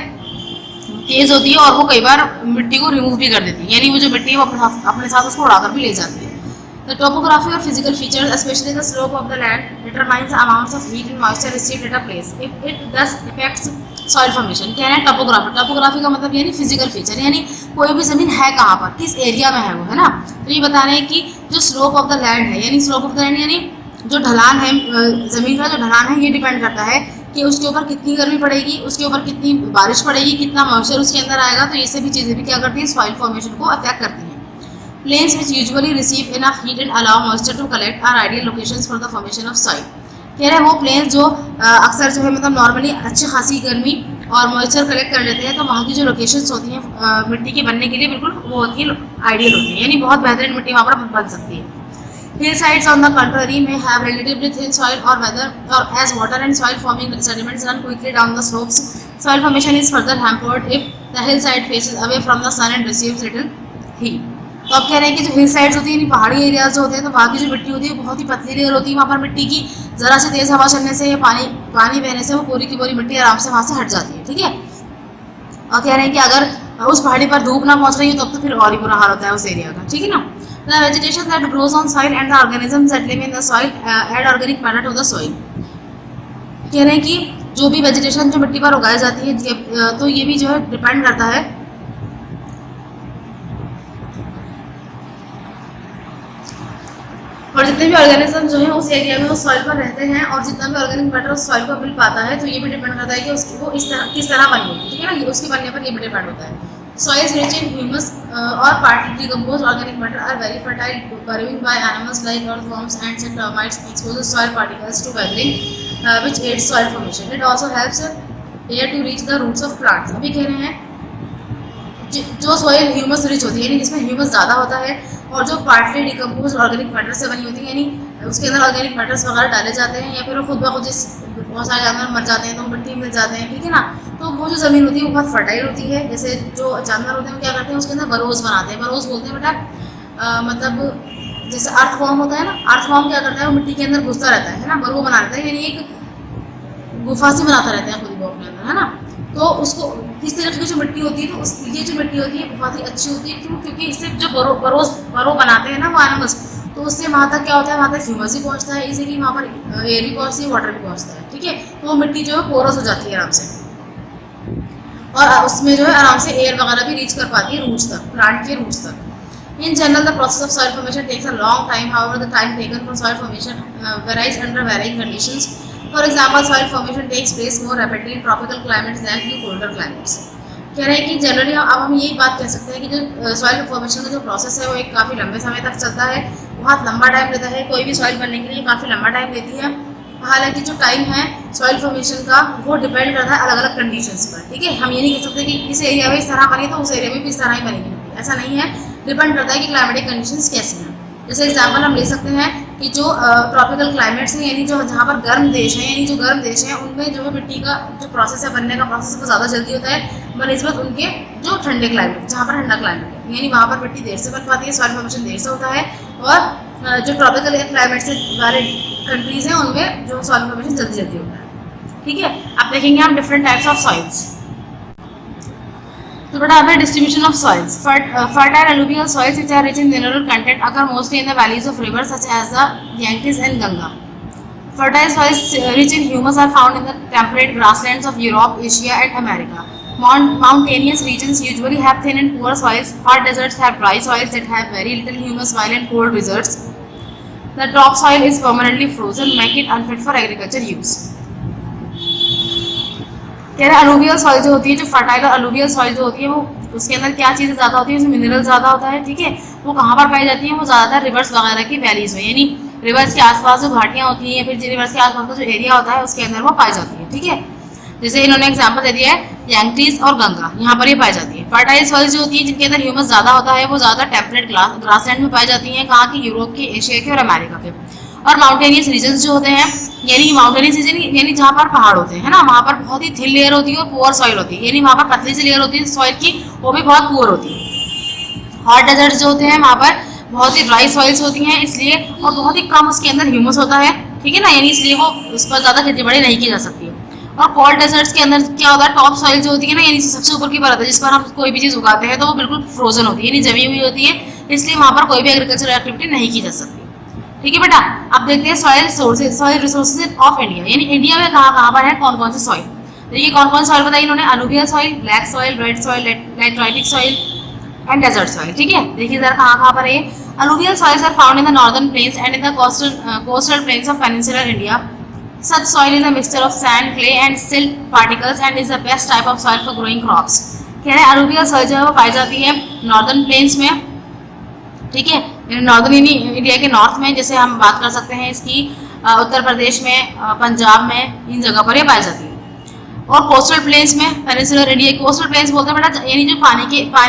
तेज होती है और वो कई बार मिट्टी को रिमूव भी कर देती है, यानी वो जो मिट्टी है वो अपने साथ उसको उड़ाकर भी ले जाती है। द टोपोग्राफी और physical features specially the slope of the land determines the amounts of heat and moisture received at a place it दस इफेक्ट्स सॉइल फॉर्मेशन। कह रहे हैं टोपोग्राफी का मतलब यानी फिजिकल फीचर, यानी कोई भी जमीन है कहाँ पर, किस एरिया में है वो, है ना। तो ये बता रहे हैं कि जो स्लोप ऑफ द लैंड है, यानी स्लोप ऑफ द लैंड यानी जो ढलान है जमीन का, जो ढलान है ये डिपेंड करता है कि उसके ऊपर कितनी गर्मी पड़ेगी, उसके ऊपर कितनी बारिश पड़ेगी, कितना मॉइस्चर उसके अंदर आएगा। तो ये सभी चीज़ें भी क्या करती हैं, सॉइल फॉर्मेशन को अफेक्ट करती हैं। Plains which usually receive enough heat and allow moisture to collect are ideal locations for the formation of soil. कह रहे हैं वो प्लेन्स जो अक्सर जो है मतलब नॉर्मली अच्छी खासी गर्मी और मॉइस्चर कलेक्ट कर लेते हैं, तो वहाँ की जो लोकेशंस होती हैं मिट्टी के बनने के लिए बिल्कुल वो होती है आइडियल होती है, यानी बहुत बेहतरीन मिट्टी वहाँ पर बन सकती है। Hillsides, on the contrary, may have relatively thin soil or weather, or as water and soil forming sediments run quickly down the slopes, Soil formation is further hampered if the hillside faces away from the sun and receives little heat. तो अब कह रहे हैं कि जो हिल sides होती है यानी पहाड़ी एरियाज जो होते हैं तो वहाँ की जो मिट्टी होती है बहुत ही पतली लेयर होती है, वहाँ पर मिट्टी की ज़रा से तेज़ हवा चलने से या पानी बहने से वो पूरी की पूरी मिट्टी आराम से वहाँ से हट जाती है, ठीक है। और कह रहे हैं कि अगर उस पहाड़ी पर धूप ना पहुँच रही हो तब तो फिर और ही बुरा हाल होता है उस एरिया का, ठीक है ना। The vegetation that grows on soil and the organisms that live in the soil add organic matter to the soil. कह रहे हैं कि जो भी वेजिटेशन जो मिट्टी पर उगाई जाती है तो ये भी जो है डिपेंड करता है और जितने भी ऑर्गेनिज्म जो है उस एरिया में उस सॉइल पर रहते हैं और जितना भी ऑर्गेनिक मैटर उस सॉइल को मिल पाता है तो ये भी डिपेंड करता है कि उसकी वो किस तरह बनी होगी, ठीक है ना। ये उसके बनने पर ये भी डिपेंड होता है। Soils rich in humus or partly decomposed organic matter are very fertile, burrowing by animals like earthworms, ants and termites exposes soil particles to weathering, which aids soil formation. It also helps air to reach the roots of plants. अभी कह रहे हैं जो soil humus rich होती है यानी जिसमें humus ज़्यादा होता है और जो पार्टली डिकम्पोज ऑर्गेनिक मैटर से बनी होती है यानी उसके अंदर ऑर्गेनिक मैटर्स वगैरह डाले जाते हैं या फिर वो खुद ब खुद बहुत सारे जानवर मर जाते हैं तो मिट्टी मिल जाते हैं, ठीक है ना। तो वो जो ज़मीन होती है वो बहुत फर्टाइल होती है। जैसे जो जानवर होते हैं वो क्या करते हैं उसके अंदर बरोज बनाते हैं। बरोज बोलते हैं बेटा मतलब जैसे अर्थ फॉर्म होता है ना, अर्थ फॉर्म क्या करता है वो मिट्टी के अंदर घुसता रहता है ना, बरो बना रहता है यानी एक गुफा सी बनाता रहता है खुद को अपने अंदर, है ना। तो उसको इस तरह की जो मिट्टी होती है तो ये जो मिट्टी होती है बहुत ही अच्छी होती है। क्यों? क्योंकि इससे जो बरो बनाते हैं ना वो एनिमल्स तो उससे वहाँ तक क्या होता है, वहाँ तक ह्यूमस भी पहुँचता है, इसीलिए वहाँ पर एयर भी पहुँचती है, वाटर भी पहुँचता है, ठीक है। तो वो मिट्टी जो है पोरस हो जाती है आराम से और उसमें जो है आराम से एयर वगैरह भी रीच कर पाती है रूट्स तक, प्लांट के रूट्स तक। In general, the process of soil formation takes a long time. However, the time taken for soil formation varies under varying conditions. For example, soil formation takes place more rapidly in tropical climates than in colder climates. कह रहे हैं कि generally अब हम यही बात कह सकते हैं कि जो सॉइल फॉर्मेशन का जो प्रोसेस है वो एक काफ़ी लंबे समय तक चलता है, बहुत लंबा टाइम लेता है। कोई भी सॉइल बनने के लिए काफ़ी लंबा टाइम लेती है। हालांकि जो टाइम है सॉइल फॉर्मेशन का वो डिपेंड करता है अलग अलग कंडीशंस पर, ठीक है। हम ये नहीं कह सकते कि इस एरिया में इस तरह बनी तो उस एरिया में भी इस तरह ही बनेगी, ऐसा नहीं है। डिपेंड करता है कि क्लाइमेटिक कंडीशंस कैसी हैं। जैसे एग्जांपल हम ले सकते हैं कि जो ट्रॉपिकल क्लाइमेट्स हैं यानी जो जहाँ पर गर्म देश हैं यानी जो गर्म देश हैं उनमें जो है मिट्टी का जो प्रोसेस है बनने का प्रोसेस वो ज़्यादा जल्दी होता है बनिस्बत उनके जो ठंडे क्लाइमेट जहाँ पर ठंडा क्लाइमेट है यानी वहाँ पर मिट्टी देर से बन पाती है, सॉइल फॉर्मेशन देर से होता है। और जो ट्रॉपिकल क्लाइमेट से वाले कंट्रीज़ हैं उनमें जो सॉइल फॉर्मेशन जल्दी जल्दी होता है, ठीक है। अब देखेंगे हम डिफरेंट टाइप्स ऑफ सॉइल्स। तो बेटा अब distribution of soils. Fertile alluvial soils which are rich in mineral content occur mostly in the valleys of rivers such as the Ganges and Ganga. Fertile soils rich in humus are found in the temperate grasslands of Europe, Asia and America. Mountainous regions usually have thin and poor soils. Hot deserts have dry soils that have very little humus, while in cold deserts the topsoil is permanently frozen, making it unfit for agriculture use. कह रहे alluvial soil जो होती है, जो fertile और alluvial soil जो होती है वो उसके अंदर क्या चीज़ें ज़्यादा होती है, उसमें मिनरल ज़्यादा होता है, ठीक है। वो कहाँ पर पाई जाती है, वो ज़्यादातर रिवर्स वगैरह की वैलीज में यानी रिवर्स के आसपास जो घाटियाँ होती हैं या फिर रिवर्स के आसपास का जो एरिया होता है उसके अंदर वो पाई जाती है, ठीक है। जैसे इन्होंने एग्जाम्पल दे दिया है यांगटीज और गंगा, यहाँ पर ये पाई जाती है। फर्टाइल सॉइल जो होती है जिनके अंदर ह्यूमस ज़्यादा होता है वो ज़्यादा टेम्परेट ग्रासलैंड में पाई जाती हैं, कहाँ की, यूरोप के, एशिया के और अमेरिका के। और माउंटेनियस रीजन्स जो होते हैं यानी माउंटेनियस रीजन यानी जहाँ पर पहाड़ होते हैं ना वहाँ पर बहुत ही थिन लेयर होती है और पुअर सॉइल होती है यानी वहाँ पर पतली सी लेयर होती है सॉइल की, वो भी बहुत पुअर होती है। हॉट डेजर्ट जो होते हैं वहाँ पर बहुत ही ड्राई सॉइल्स होती हैं इसलिए और बहुत ही कम उसके अंदर ह्यूमस होता है, ठीक है ना, यानी इसलिए वो उस पर ज़्यादा खेती बाड़ी नहीं की जा सकती है। और कोल्ड डेजर्ट्स के अंदर क्या होता है, टॉप सॉइल जो होती है ना यानी सबसे ऊपर की परत है जिस पर हम कोई भी चीज़ उगाते हैं तो वो बिल्कुल फ्रोजन होती है यानी जमी हुई होती है, इसलिए वहाँ पर कोई भी एग्रीकल्चर एक्टिविटी नहीं की जा सकती, ठीक है बेटा। अब देखते हैं soil sources, soil resources of India यानी इंडिया में कहाँ पर है, कौन कौन से सॉइल। देखिए कौन कौन सॉइल बताइए इन्होंने, alluvial soil, black soil, red soil, lateritic soil and desert soil, ठीक है। देखिए जरा कहाँ पर है। Alluvial soils are found in the northern plains and in the coastal plains of peninsular India. Such soil is a mixture of sand, clay and silt particles and is the best type of soil for growing crops. कह रहे हैं alluvial soil जो है वो पाई जाती है northern plains में, ठीक है, नॉर्दर्न यानी इंडिया के नॉर्थ में, जैसे हम बात कर सकते हैं इसकी उत्तर प्रदेश में, पंजाब में, इन जगह पर ये पाई जाती है। और कोस्टल प्लेन्स में, पेनिनसुलर इंडिया, कोस्टल प्लेन्स बोलते हैं बेटा यानी जो पानी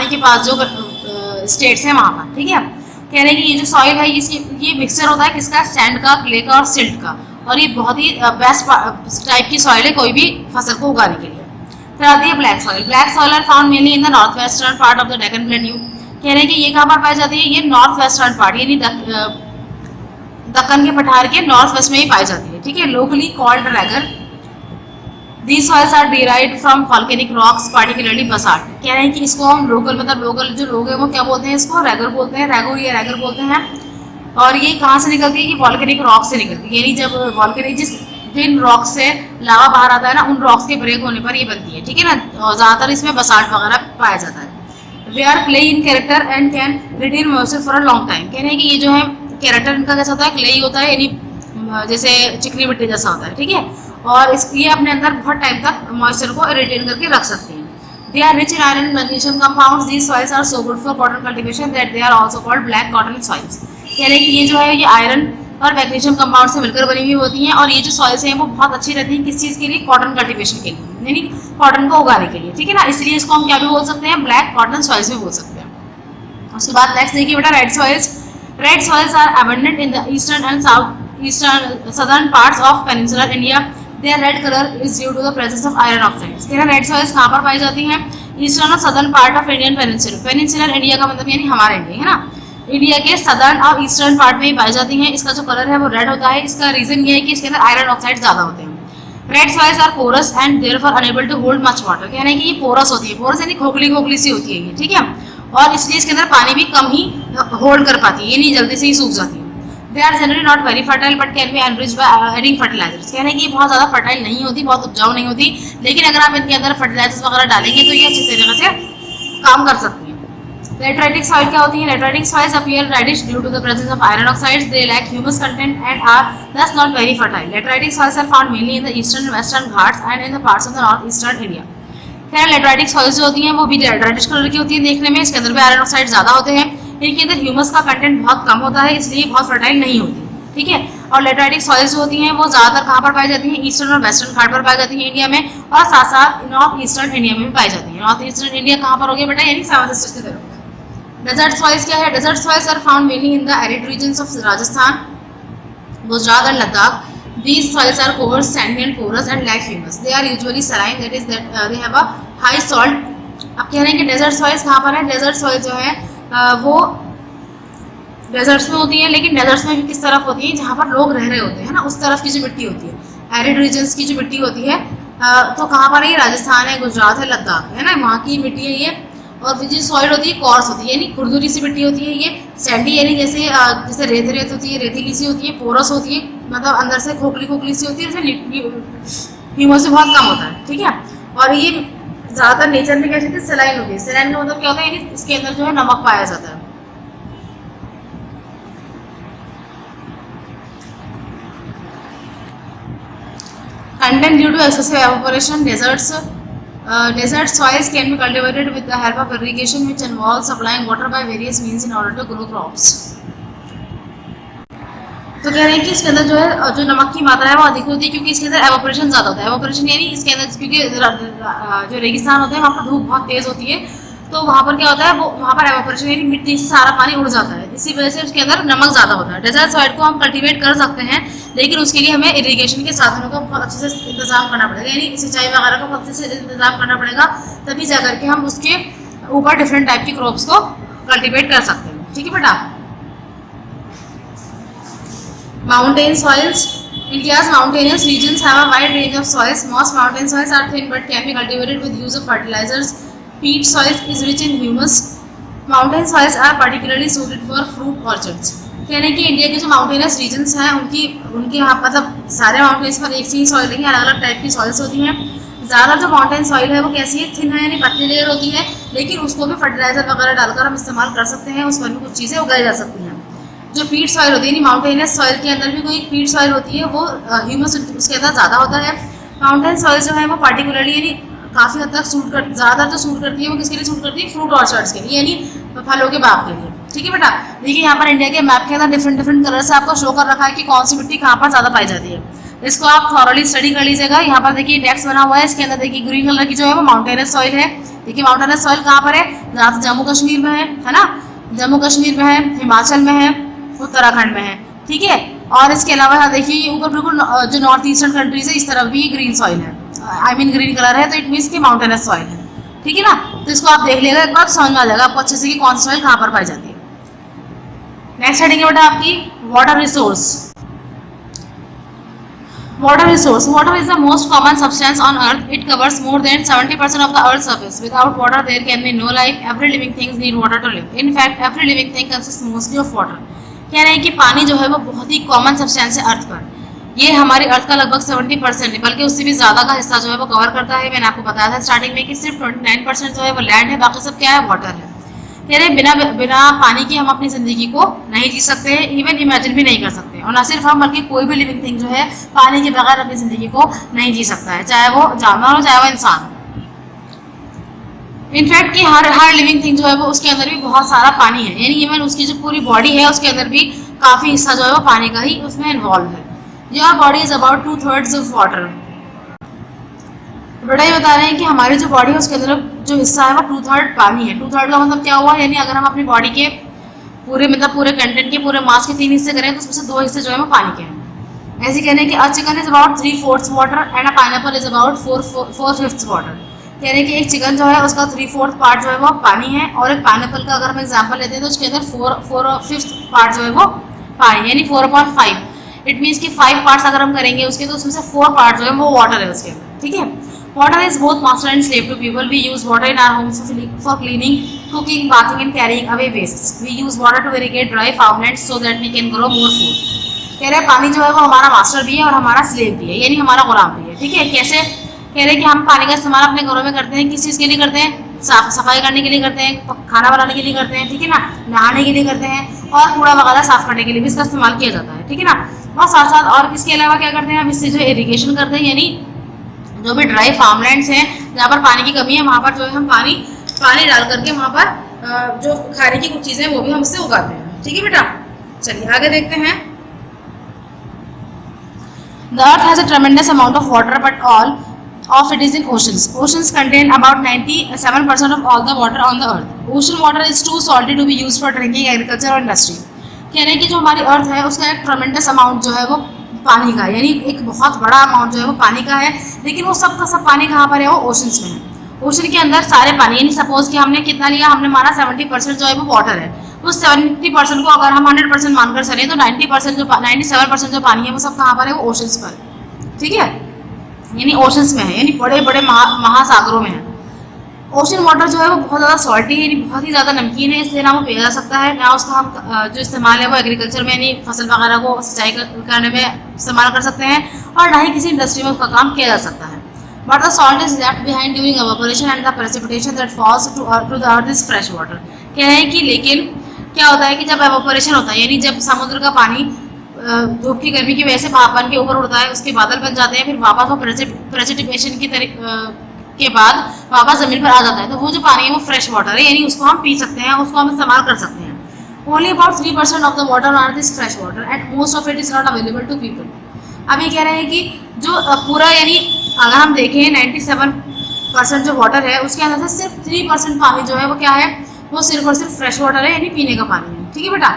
के पास जो स्टेट्स हैं वहाँ पर, ठीक है। कह रहे हैं कि ये जो सॉइल है ये मिक्सचर होता है किसका, सैंड का, क्ले का और सिल्ट का, और ये बहुत ही बेस्ट टाइप की सॉइल है कोई भी फसल को उगाने के लिए। फिर आती है black soil. Black soil are found mainly in the north western part of the Deccan plateau. कह रहे हैं कि ये कहाँ पर पाई जाती है, ये नॉर्थ वेस्टर्न पार्ट यानी दक्कन के पठार के नॉर्थ वेस्ट में ही पाई जाती है, ठीक है। Locally called Raigar. These soils are derived from volcanic rocks, particularly basalt। कह रहे हैं कि इसको हम लोकल जो लोग हैं वो क्या बोलते हैं, इसको रैगर बोलते हैं, रैगो या रैगर बोलते हैं। और ये कहाँ से निकलती है, कि वॉल्केनिक रॉक से निकलती है, यानी जब वॉल्केनिक जिन रॉक से लावा बाहर आता है ना, उन रॉक्स के ब्रेक होने पर ये बनती है, ठीक है ना। और ज़्यादातर इसमें बसाल्ट वगैरह पाया जाता है। They are clay in character and can retain moisture for a long time. कह रहे हैं कि ये जो है कैरेक्टर इनका कैसा होता है, क्ले होता है, यानी जैसे चिकनी मिट्टी जैसा होता है, ठीक है। और ये अपने अंदर बहुत टाइम तक मॉइस्चर को रिटेन करके रख सकते हैं। They are rich in iron and magnesium compounds. These soils are so good for cotton cultivation that they are also called black cotton soils. कह रहे हैं कि ये जो है ये आयरन और मैग्नीशियम कंपाउंड से मिलकर बनी हुई होती हैं, और ये जो सॉइल्स हैं वो बहुत अच्छी रहती हैं किस चीज़ के लिए, कॉटन कल्टीवेशन के लिए, यानी कॉटन को उगाने के लिए, ठीक है ना। इसलिए इसको हम क्या भी बोल सकते हैं, ब्लैक कॉटन सॉइल्स भी बोल सकते हैं। उसके बाद नेक्स्ट देखिए बेटा, red soils. Red soils are abundant in the eastern and southern parts of peninsular India. Their red color is due to the presence of iron oxides। कह रहे हैं रेड सॉइल्स कहाँ पर पाई जाती हैं, ईस्टर्न और southern part of Indian peninsular. Peninsular India का मतलब यानी हमारा इंडिया है ना, इंडिया के सदर्न और ईस्टर्न पार्ट में ही पाई जाती हैं। इसका जो कलर है वो रेड होता है। इसका रीजन ये है कि इसके अंदर आयरन ऑक्साइड ज़्यादा होते हैं। Red soils are porous and therefore unable to hold much water. कह रहे हैं कि ये पोरस होती है, पोरस यानी खोखली खोखली सी होती है ये, ठीक है। और इसलिए इसके अंदर पानी भी कम ही होल्ड कर पाती है, ये नहीं जल्दी से ही सूख जाती है। They are generally not very fertile but can be enrich by adding fertilizers. कहने की बहुत ज़्यादा फर्टाइल नहीं होती, बहुत उपजाऊ नहीं होती, लेकिन अगर आप इनके अंदर फर्टिलाइजर्स वगैरह डालेंगे तो ये अच्छी तरीके से काम कर सकती हैं। लेटराइटिक सॉइल क्या होती है, lateritic soils appear reddish due to the presence of iron oxides. They lack humus content and are thus not very fertile। Lateritic soils are found mainly in the eastern western Ghats and in the parts of the north eastern India. खैर lateritic soils जो होती हैं वो भी लेटराइटिश colour की होती है देखने में, इसके अंदर भी आयरन ऑक्साइड ज़्यादा होते हैं, इनके अंदर ह्यूमस का कंटेंट बहुत कम होता है, इसलिए बहुत फर्टाइल नहीं होती, ठीक है। और लेटराइटिक सॉइल्स जो होती हैं वो ज़्यादातर कहाँ पर पाई जाती हैं, ईस्टर्न और वेस्टर्न घाट पर पाई जाती हैं इंडिया में, और साथ साथ नॉर्थ ईस्टर्न इंडिया में भी पाई जाती हैं। नॉर्थ ईस्टर्न इंडिया कहाँ पर हो गया बेटा, यानी सेवन सिस्टर्स की तरफ। डेजर्ट सॉइल्स क्या है, desert soils are found mainly in the arid regions of Rajasthan, Gujarat and Ladakh. These soils are coarse, sandy and porous and lack humus. They are usually saline, that is that they have a high salt। अब कह रहे हैं कि desert soils कहाँ पर है, desert soil जो है वो डेजर्ट्स में होती है, लेकिन डेजर्ट्स में भी किस तरफ होती है, जहाँ पर लोग रह रहे होते हैं ना, उस तरफ की जो मिट्टी होती है, एरिड रीजन्स की जो मिट्टी होती है, तो कहाँ पर है, ये राजस्थान है, गुजरात है, लद्दाख है ना, वहाँ की मिट्टी है ये। और जो सॉइल होती है कॉर्स होती है, यानी खुरदुरी सी मिट्टी होती है। ये सैंडी यानी जैसे रेत रेत होती है, रेतीली सी होती है, पोरस होती है, मतलब अंदर से खोखली खोखली सी होती है, जैसे ह्यूमस से बहुत कम होता है, ठीक है। और ये ज़्यादातर नेचर में कैसे होती है, सेलाइन होती है। सेलाइन का मतलब क्या होता है, यानी इसके अंदर जो है नमक पाया जाता है। Content due to excessive evaporation, desert soils can be cultivated with the help of irrigation, which involves supplying water by various means in order to grow crops। तो कह रहे हैं कि इसके अंदर जो है जो नमक की मात्रा है वो अधिक होती है, क्योंकि इसके अंदर एवापोरेशन ज़्यादा होता है। एवापोरेशन यानी इसके अंदर क्योंकि जो रेगिस्तान होते हैं वहाँ पर धूप बहुत तेज़ होती है, तो वहाँ पर क्या होता है, वो वहाँ पर एवापोरेशन यानी मिट्टी से सारा पानी उड़ जाता है, इसी वजह से उसके अंदर नमक ज़्यादा होता है। डेजर्ट सॉइल को हम कल्टीवेट कर सकते हैं, लेकिन उसके लिए हमें इरिगेशन के साधनों का बहुत अच्छे से इंतजाम करना पड़ेगा, यानी सिंचाई वगैरह का बहुत अच्छे से इंतजाम करना पड़ेगा, तभी जा करके हम उसके ऊपर डिफरेंट टाइप की क्रॉप्स को कल्टीवेट कर सकते हैं, ठीक है बेटा। Mountain soils. India's mountainous regions have a wide range of soils. Most mountain soils are thin but can be cultivated with use of fertilizers. Peat soil is rich in humus. Mountain soils are particularly suited for fruit orchards। कहने कि India के जो mountainous regions हैं उनके यहाँ मतलब सारे mountains पर एक सी ही सॉइल नहीं, अलग अलग टाइप की सॉइल्स होती हैं। ज़्यादा जो माउंटेन सॉइल है वो कैसी है, थिन है, यानी पतली लेयर होती है, लेकिन उसको भी फर्टिलाइजर वगैरह डालकर हम इस्तेमाल कर सकते हैं, उस पर भी कुछ चीज़ें उगाई जा सकती हैं। जो पीट सॉइल होती है, यानी माउंटेनस सॉइल के अंदर भी कोई पीट सॉइल होती है, वो ह्यूमस उसके अंदर ज़्यादा होता है। माउंटेन सॉइल जो है वो पार्टिकुलरली यानी काफ़ी हद तक ज़्यादा जो सूट करती है वो किसके लिए सूट करती है, फ्रूट ऑर्चर्ड्स के लिए, यानी फलों के बाग के लिए, ठीक है बेटा। देखिए यहाँ पर इंडिया के मैप के अंदर डिफरेंट डिफरेंट कलर से आपको शो कर रखा है कि कौन सी मिट्टी कहाँ पर ज़्यादा पाई जाती है, इसको आप थॉरली स्टडी कर लीजिएगा। यहाँ पर देखिए इंडेक्स बना हुआ है, इसके अंदर देखिए ग्रीन कलर की जो है वो माउंटेनस सॉइल है। देखिए माउंटेनस सॉइल कहाँ पर है, जम्मू कश्मीर में है ना, जम्मू कश्मीर में है, हिमाचल में है, उत्तराखंड में है, ठीक है। और इसके अलावा यहाँ देखिए ऊपर बिल्कुल जो नॉर्थ ईस्टर्न कंट्रीज है इस तरफ भी ग्रीन सॉइल है, आई मीन ग्रीन कलर है तो इट मीन्स कि माउंटेनस सॉइल है, ठीक है ना। तो इसको आप देख लेगा एक बार, समझ में आ जाएगा आपको अच्छे से कि कौन सी सॉइल कहाँ पर पाई जाती है। नेक्स्ट हेडिंग है बेटा आपकी water resource. Water resource. Water is the most common substance on earth. It covers more than 70% of the earth's surface. Without water there can be no life. Every living thing need water to live. In fact, every living thing consists mostly of water. कह रहे हैं कि पानी जो है वो बहुत ही common substance है अर्थ पर। ये हमारी अर्थ का लगभग 70% है, बल्कि उससे भी ज़्यादा का हिस्सा जो है वो कवर करता है। मैंने आपको बताया था स्टार्टिंग में कि सिर्फ 29% जो है वो लैंड है, बाकी सब क्या है, वाटर है। कह रहे बिना पानी के हम अपनी ज़िंदगी को नहीं जी सकते हैं, इवन इमेजिन भी नहीं कर सकते। और ना सिर्फ हम बल्कि कोई भी लिविंग थिंग जो है पानी के बगैर अपनी ज़िंदगी को नहीं जी सकता है, चाहे वो जानवर हो चाहे वो इंसान। इनफैक्ट कि हर लिविंग थिंग जो है वो उसके अंदर भी बहुत सारा पानी है, यानी इवन उसकी जो पूरी बॉडी है उसके अंदर भी काफ़ी हिस्सा जो है वो पानी का ही उसमें इन्वॉल्व है। Your body is about 2/3 of water. बड़ा ही बता रहे हैं कि हमारी जो बॉडी है उसके अंदर जो हिस्सा है वो 2/3 पानी है। 2/3 का मतलब क्या हुआ, यानी अगर हम अपनी बॉडी के पूरे कंटेंट के पूरे मास के 3 हिस्से करें तो उसमें से 2 हिस्से जो है वो पानी के हैं। ऐसे कहने कि a chicken is about 3/4 water and a pineapple is about 4/5 water. कह रहे हैं कि एक चिकन जो है उसका 3/4 पार्ट जो है वो पानी है, और एक पाइनएप्पल का अगर हम एग्जाम्पल लेते हैं तो उसके अंदर 4/5 पार्ट जो है वो पानी, यानी 4.5। इट मीन्स कि 5 पार्ट्स अगर हम करेंगे उसके तो उसमें से 4 पार्ट जो है वो वाटर है उसके अंदर, ठीक है। Water is both master and slave to people. We use water in our homes for cleaning, cooking, bathing and carrying away wastes. We use water to irrigate dry farmlands so that we can grow more food. कह रहे हैं पानी जो है वो हमारा master भी है और हमारा स्लेव भी है, यानी हमारा गुलाम भी है, ठीक है। कैसे, कह रहे हैं कि हम पानी का इस्तेमाल अपने घरों में करते हैं, किस चीज़ के लिए करते हैं, सफाई करने के लिए करते हैं, खाना बनाने के लिए करते हैं, ठीक है ना, नहाने के लिए करते हैं, और कूड़ा वगैरह साफ करने के लिए भी इसका इस्तेमाल किया जाता है, ठीक है ना। और साथ साथ और इसके अलावा क्या करते हैं हम, इससे जो इरीगेशन करते हैं, यानी जो भी ड्राई फार्मलैंड्स हैं जहाँ पर पानी की कमी है वहाँ पर जो है हम पानी डाल करके वहाँ पर जो खाने की कुछ चीज़ें वो भी हम इससे उगाते हैं, ठीक है बेटा। चलिए आगे देखते हैं। The earth has a tremendous amount of water, but all of it is in oceans. Oceans contain about 97% of all the water on the earth. Ocean water is too salty to be used for drinking, agriculture और industry. कह रहे हैं कि जो हमारी अर्थ है उसका एक ट्रमेंडस अमाउंट जो है वो पानी का, यानी एक बहुत बड़ा अमाउंट जो है वो पानी का है, लेकिन वो सब का सब पानी कहाँ पर है, वो ओशंस में है। ओशन के अंदर सारे पानी, यानी सपोज कि हमने कितना लिया, हमने माना 70% जो है वो वाटर है, उस 70% को अगर हम 100% मानकर चलें तो 97% जो पानी है वो सब कहाँ पर है, वो ओशंस पर, ठीक है, यानी ओशंस में है, यानी बड़े बड़े महासागरों में है। ओशन वाटर जो है वो बहुत ज़्यादा सॉल्टी है, यानी बहुत ही ज़्यादा नमकीन है, इसलिए ना वो पिया जा सकता है, ना उसका हम जो इस्तेमाल है वो एग्रीकल्चर में यानी फसल वगैरह को सिंचाई करने में इस्तेमाल कर सकते हैं, और ना ही किसी इंडस्ट्री में उसका काम किया जा सकता है। But the salt is left behind during evaporation and the precipitation that falls to the earth is fresh water. कह रहे हैं कि लेकिन क्या होता है कि जब एवापोरेशन होता है, यानी जब समुद्र का पानी धूप की गर्मी की वजह से भाप बन के ऊपर उड़ता है, उसके बादल बन जाते हैं, फिर वापस वो प्रेसिपिटेशन के बाद वापस ज़मीन पर आ जाता है, तो वो जो पानी है वो फ्रेश वाटर है, यानी उसको हम पी सकते हैं, उसको हम इस्तेमाल कर सकते हैं। Only about 3% of the water on earth is fresh water and most of it is not available to people. अब ये कह रहे हैं कि जो पूरा, यानी अगर हम देखें 97% जो वाटर है उसके अंदर से सिर्फ 3% पानी जो है वो क्या है, वो सिर्फ और सिर्फ फ्रेश वाटर है, यानी पीने का पानी है, ठीक है बेटा।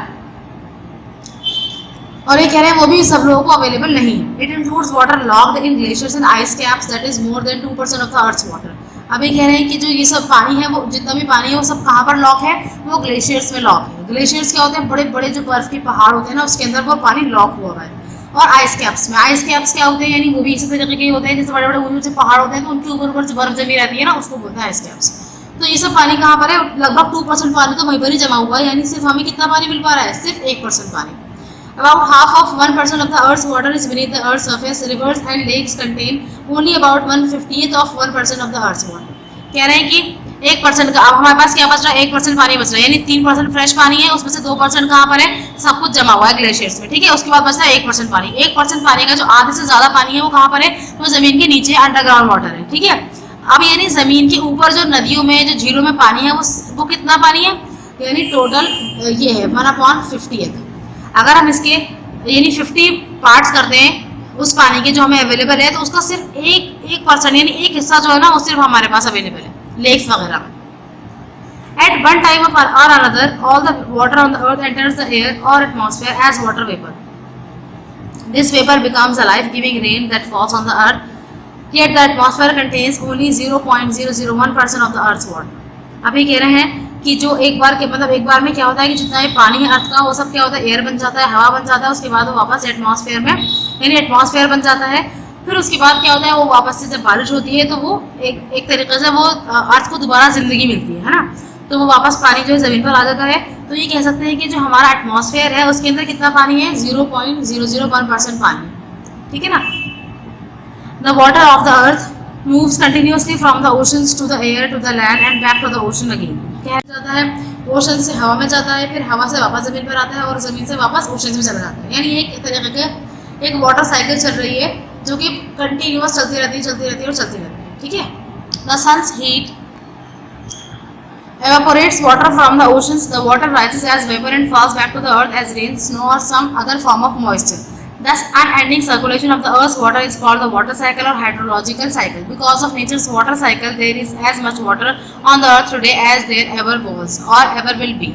और ये कह रहे हैं वो भी सब लोगों को अवेलेबल नहीं है। It includes water locked in glaciers and ice caps that is more than 2% of the earth's water. अब ये कह रहे हैं कि जो ये सब पानी है, वो जितना भी पानी है वो सब कहाँ पर लॉक है, वो ग्लेशियर्स में लॉक है। ग्लेशियर्स क्या होते हैं, बड़े बड़े जो बर्फ के पहाड़ होते हैं ना, उसके अंदर वो पानी लॉक हुआ है। और आइस कैप्स में, आइस कैप्स क्या होते हैं, यानी वो भी इसी तरीके के होते हैं, जैसे बड़े बड़े ऊंचे पहाड़ होते हैं तो उनके ऊपर जो बर्फ जमी रहती है ना, उसको बोलते हैं आइस कैप्स। तो ये सब पानी कहाँ पर है, लगभग 2% पानी तो वहीं पर ही जमा हुआ है, यानी सिर्फ हमें कितना पानी मिल पा रहा है, सिर्फ 1% पानी। About half of 1% of the Earth's water is beneath the Earth's surface. Rivers and lakes contain only about 1/50th of 1% of the Earth's water. कह रहे हैं कि 1% का, अब हमारे पास क्या बच रहा है, 1% पानी बच रहा है, यानी 3% फ्रेश पानी है, उसमें से 2% कहाँ पर है, सब कुछ जमा हुआ है ग्लेशियर्स में, ठीक है। उसके बाद बच रहा है 1% पानी। 1% पानी का जो आधे से ज़्यादा पानी है वो कहाँ पर है, वो ज़मीन के नीचे अंडरग्राउंड वाटर है, ठीक है। अब यानी ज़मीन के ऊपर जो नदियों में, जो झीलों में पानी है वो कितना पानी है, यानी टोटल ये है 1/50th। अगर हम इसके यानी 50 पार्ट्स करते हैं उस पानी के जो हमें अवेलेबल है, तो उसका सिर्फ 1% यानी एक हिस्सा जो है ना, वो सिर्फ हमारे पास अवेलेबल है लेक्स वगैरह में। At one time of or another all the water on the earth enters the air or atmosphere as water vapour. This vapour becomes alive giving rain that falls on the earth Yet the atmosphere contains only 0.001% of the Earth's water. अभी कह रहे हैं कि जो एक बार के मतलब एक बार में क्या होता है कि जितना भी पानी है अर्थ का वो सब क्या होता है, एयर बन जाता है, हवा बन जाता है, उसके बाद वो वापस एटमॉस्फेयर में यानी एटमॉस्फेयर बन जाता है। फिर उसके बाद क्या होता है, वो वापस से जब बारिश होती है तो वो एक तरीके से वो अर्थ को दोबारा जिंदगी मिलती है ना, तो वो वापस पानी जो है ज़मीन पर आ जाता है। तो ये कह सकते हैं कि जो हमारा एटमॉस्फेयर है उसके अंदर कितना पानी है, 0.001% पानी, ठीक है ना। The water of the earth moves continuously from the oceans to the air to the land and back to the ocean again. क्या जाता है, ओशन से हवा में जाता है, फिर हवा से वापस ज़मीन पर आता है और ज़मीन से वापस ओशन में चला जाता है। यानी एक तरीके के एक वाटर साइकिल चल रही है जो कि कंटिन्यूअस चलती रहती है और चलती रहती है, ठीक है। The sun's heat evaporates water from the oceans. The water rises as vapor and falls back to the earth as rain, snow or some other form of moisture. Thus, unending circulation of the Earth's water is called the water cycle or hydrological cycle. Because of nature's water cycle, there is as much water on the Earth today as there ever was or ever will be.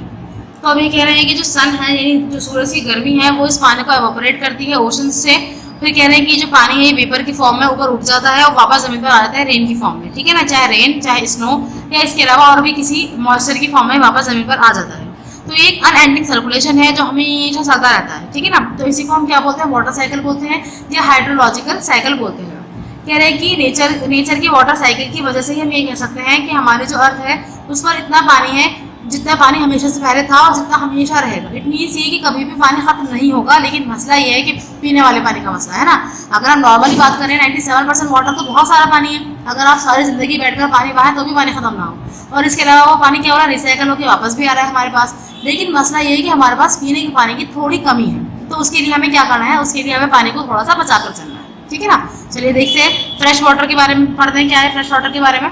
तो अभी कह रहे हैं कि जो सन है यानी जो सूरज की गर्मी है वो इस पानी को एवोपरेट करती है ओशन से। फिर कह रहे हैं कि जो पानी है वेपर की फॉर्म में ऊपर उठ जाता है और वापस जमीन पर आ जाता है रेन की फॉर्म में, ठीक है ना, चाहे रेन चाहे स्नो या इसके अलावा और भी किसी मॉइस्चर की फॉर्म में वापस जमीन पर आ जाता है। तो ये एक अनएंडिंग सर्कुलेशन है जो हमेशा चलता रहता है, ठीक है ना। तो इसी को हम क्या बोलते हैं, वाटर साइकिल बोलते हैं या हाइड्रोलॉजिकल साइकिल बोलते हैं। कह रहे हैं कि नेचर की वाटर साइकिल की वजह से ही हम ये कह सकते हैं कि हमारी जो अर्थ है उस पर इतना पानी है जितना पानी हमेशा से पहले था और जितना हमेशा रहेगा। इट मीन्स ये कि कभी भी पानी खत्म नहीं होगा, लेकिन मसला ये है कि पीने वाले पानी का मसला है ना। अगर हम नॉर्मली बात करें 97% वाटर तो बहुत सारा पानी है, अगर आप सारी ज़िंदगी बैठकर पानी बहाएं तो भी पानी खत्म ना हो। और इसके अलावा वो पानी क्या हो रहा है, रिसाइकल होकर वापस भी आ रहा है हमारे पास। लेकिन मसला ये है कि हमारे पास पीने के पानी की थोड़ी कमी है, तो उसके लिए हमें क्या करना है, उसके लिए हमें पानी को थोड़ा सा बचा कर चलना है, ठीक है ना। चलिए देखते हैं फ्रेश वाटर के बारे में, पढ़ते हैं क्या है फ्रेश वाटर के बारे में।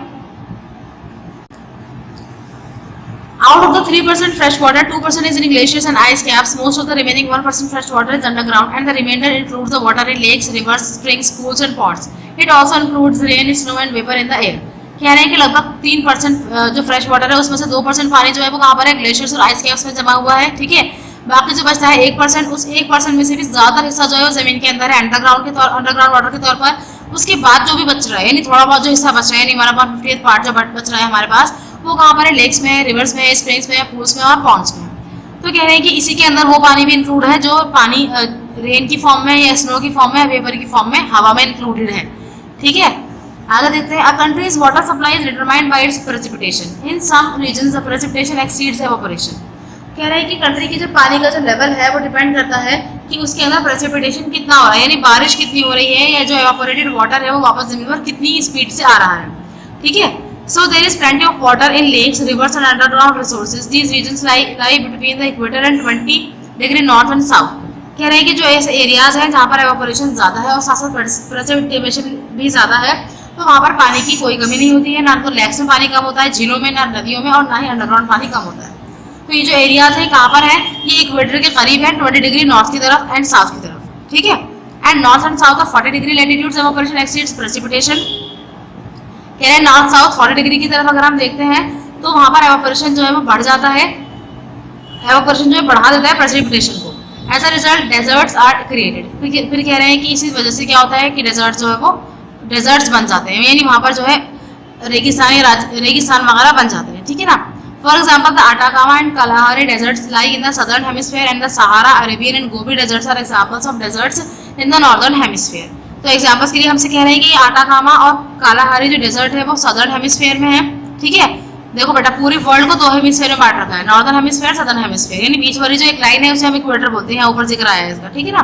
Out of the 3% fresh water, 2% is in glaciers and ice caps. Most of the remaining 1% fresh water is underground, and the remainder includes the water in lakes, rivers, springs, pools, and ponds. It also includes rain, snow, and vapor in the air. कह रहे हैं कि लगभग 3% जो fresh water है उसमें से 2% पानी जो है वो कहाँ पर है, ग्लेशियर्स और आइस कैप्स में जमा हुआ है, ठीक है। बाकी जो बचता है 1%, उस 1% में से भी ज़्यादातर हिस्सा जो है वो ज़मीन के अंदर है अंडरग्राउंड वाटर के तौर पर। उसके बाद जो भी बच रहा है यानी थोड़ा बहुत जो हिस्सा बच रहा है यानी हमारा 1/50 पार्ट जो बच रहा है हमारे पास, वो कहाँ पर है, लेक्स में, रिवर्स में, स्प्रिंग्स में, पूल्स में और पॉन्ड्स में। तो कह रहे हैं कि इसी के अंदर वो पानी भी इंक्लूड है जो पानी रेन की फॉर्म में या स्नो की फॉर्म में, वेपर की फॉर्म में, हवा में इंक्लूडेड है, ठीक है। आगे देखते हैं, a country's water supply is determined by its precipitation. In some regions the precipitation exceeds evaporation. कह रहे हैं कि कंट्री की जो पानी का जो लेवल है वो डिपेंड करता है कि उसके अंदर प्रेसिपिटेशन कितना हो रहा है, यानी बारिश कितनी हो रही है या जो एवापोरेटेड वाटर है वो वापस जमीन पर कितनी स्पीड से आ रहा है, ठीक है। So there is plenty of water in lakes, rivers and underground resources. These regions lie between the equator and 20 degree north and south. कह रहे हैं कि जो ऐसे एरियाज हैं जहाँ पर एवापोरेशन ज़्यादा है और साथ साथ प्रेसिपिटेशन भी ज़्यादा है, तो वहाँ पर पानी की कोई कमी नहीं होती है। ना तो लेक्स में पानी कम होता है, झीलों में, ना नदियों में, और ना ही अंडरग्राउंड पानी कम होता है। तो ये जो एरियाज है कहाँ पर है, ये इक्वेटर के करीब है, 20 डिग्री नॉर्थ की तरफ एंड साउथ की तरफ, ठीक है। And north and south of 40 degree latitudes evaporation exceeds precipitation. कह रहे हैं नॉर्थ साउथ 40 डिग्री की तरफ अगर हम देखते हैं तो वहाँ पर एवापोरेशन जो है वो बढ़ जाता है, एवापोरेशन जो है बढ़ा देता है प्रेसिपिटेशन को। As a result deserts are created. फिर कह रहे हैं कि इसी वजह से क्या होता है कि डेजर्ट जो है वो डेजर्ट्स बन जाते हैं, यानी वहाँ पर जो है रेगिस्तान वगैरह बन जाते हैं, ठीक है ना। For example the Atacama and Kalahari deserts lie in the southern hemisphere and the Sahara, Arabian and Gobi deserts are examples of deserts in the northern hemisphere. तो एग्जाम्पल्स के लिए हमसे कह रहे हैं कि आटाकामा और कालाहारी जो डेजर्ट है वो सदर्न हेमिस्फीयर में है, ठीक है। देखो बेटा पूरी वर्ल्ड को 2 हेमिस्फीयर में बांट रखा है, नॉर्दर्न हेमिस्फीयर, सदर्न हेमिस्फीयर, यानी बीच वाली जो एक लाइन है उसे हम इक्वेटर बोलते हैं, ऊपर जिक्र आया है इसका, ठीक है ना।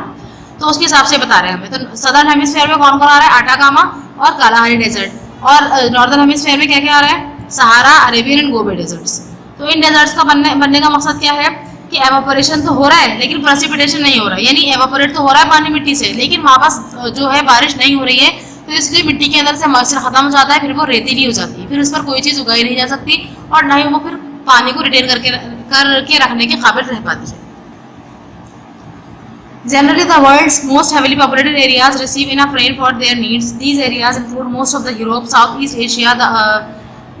तो उसके हिसाब से बता रहे हैं हमें। तो सदर्न हेमिस्फीयर में कौन कौन आ रहा है, आटाकामा और कालाहारी डेजर्ट, और नॉर्दर्न हेमिस्फीयर में क्या क्या आ रहा है, सहारा, अरेबियन एंड गोबी डेजर्ट्स। तो इन डेजर्ट्स का बनने का मकसद क्या है कि एवापोरेशन तो हो रहा है लेकिन प्रेसिपिटेशन नहीं हो रहा है, यानी एवापोरेट तो हो रहा है पानी मिट्टी से लेकिन वापस जो है बारिश नहीं हो रही है, तो इसलिए मिट्टी के अंदर से मॉइस्चर खत्म हो जाता है, फिर वो रेतीली हो जाती है, फिर उस पर कोई चीज़ उगाई नहीं जा सकती और ना ही वो फिर पानी को रिटेन करके रखने के काबिल रह पाती है। Generally, the world's most heavily populated areas receive enough rain for their needs. These areas include most of the Europe, Southeast Asia, the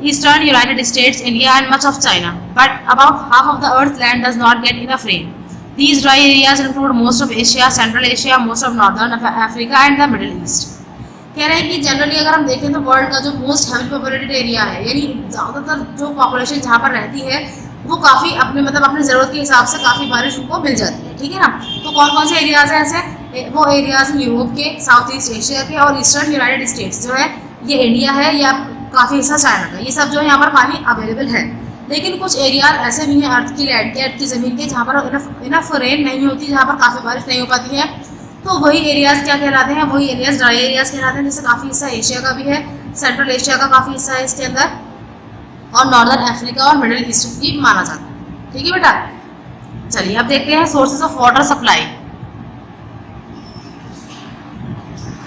Eastern United States, India, and much of China. But about half of the Earth's land does not get enough rain. These dry areas include most of Asia, Central Asia, most of Northern Africa, and the Middle East. कह रहे हैं कि generally अगर हम देखें तो world का जो मोस्ट हेवी पॉपुलेटेड एरिया है, यानी ज़्यादातर जो पॉपुलेशन जहाँ पर रहती है वो काफ़ी अपने अपनी ज़रूरत के हिसाब से काफ़ी बारिश उनको मिल जाती है, ठीक है ना। तो कौन कौन से एरियाज़ हैं ऐसे? वो एरियाज़ यूरोप के, साउथ ईस्ट एशिया के और ईस्टर्न यूनाइटेड स्टेट्स जो है, ये इंडिया है या काफ़ी हिस्सा चाइना का, ये सब जो है यहाँ पर पानी अवेलेबल है। लेकिन कुछ एरिया ऐसे भी हैं अर्थ की लैंड के, अर्थ की ज़मीन के, जहाँ पर इनफ रेन नहीं होती, जहाँ पर काफ़ी बारिश नहीं हो पाती है। तो वही एरियाज़ क्या कहलाते हैं? वही एरियाज़ ड्राई एरियाज़ कहलाते हैं, जिससे काफ़ी हिस्सा एशिया का भी है, सेंट्रल एशिया का काफ़ी हिस्सा है इसके अंदर, और नॉर्दर्न अफ्रीका और मिडिल ईस्ट भी माना जाता है, ठीक है बेटा। चलिए अब देखते हैं sources of water supply.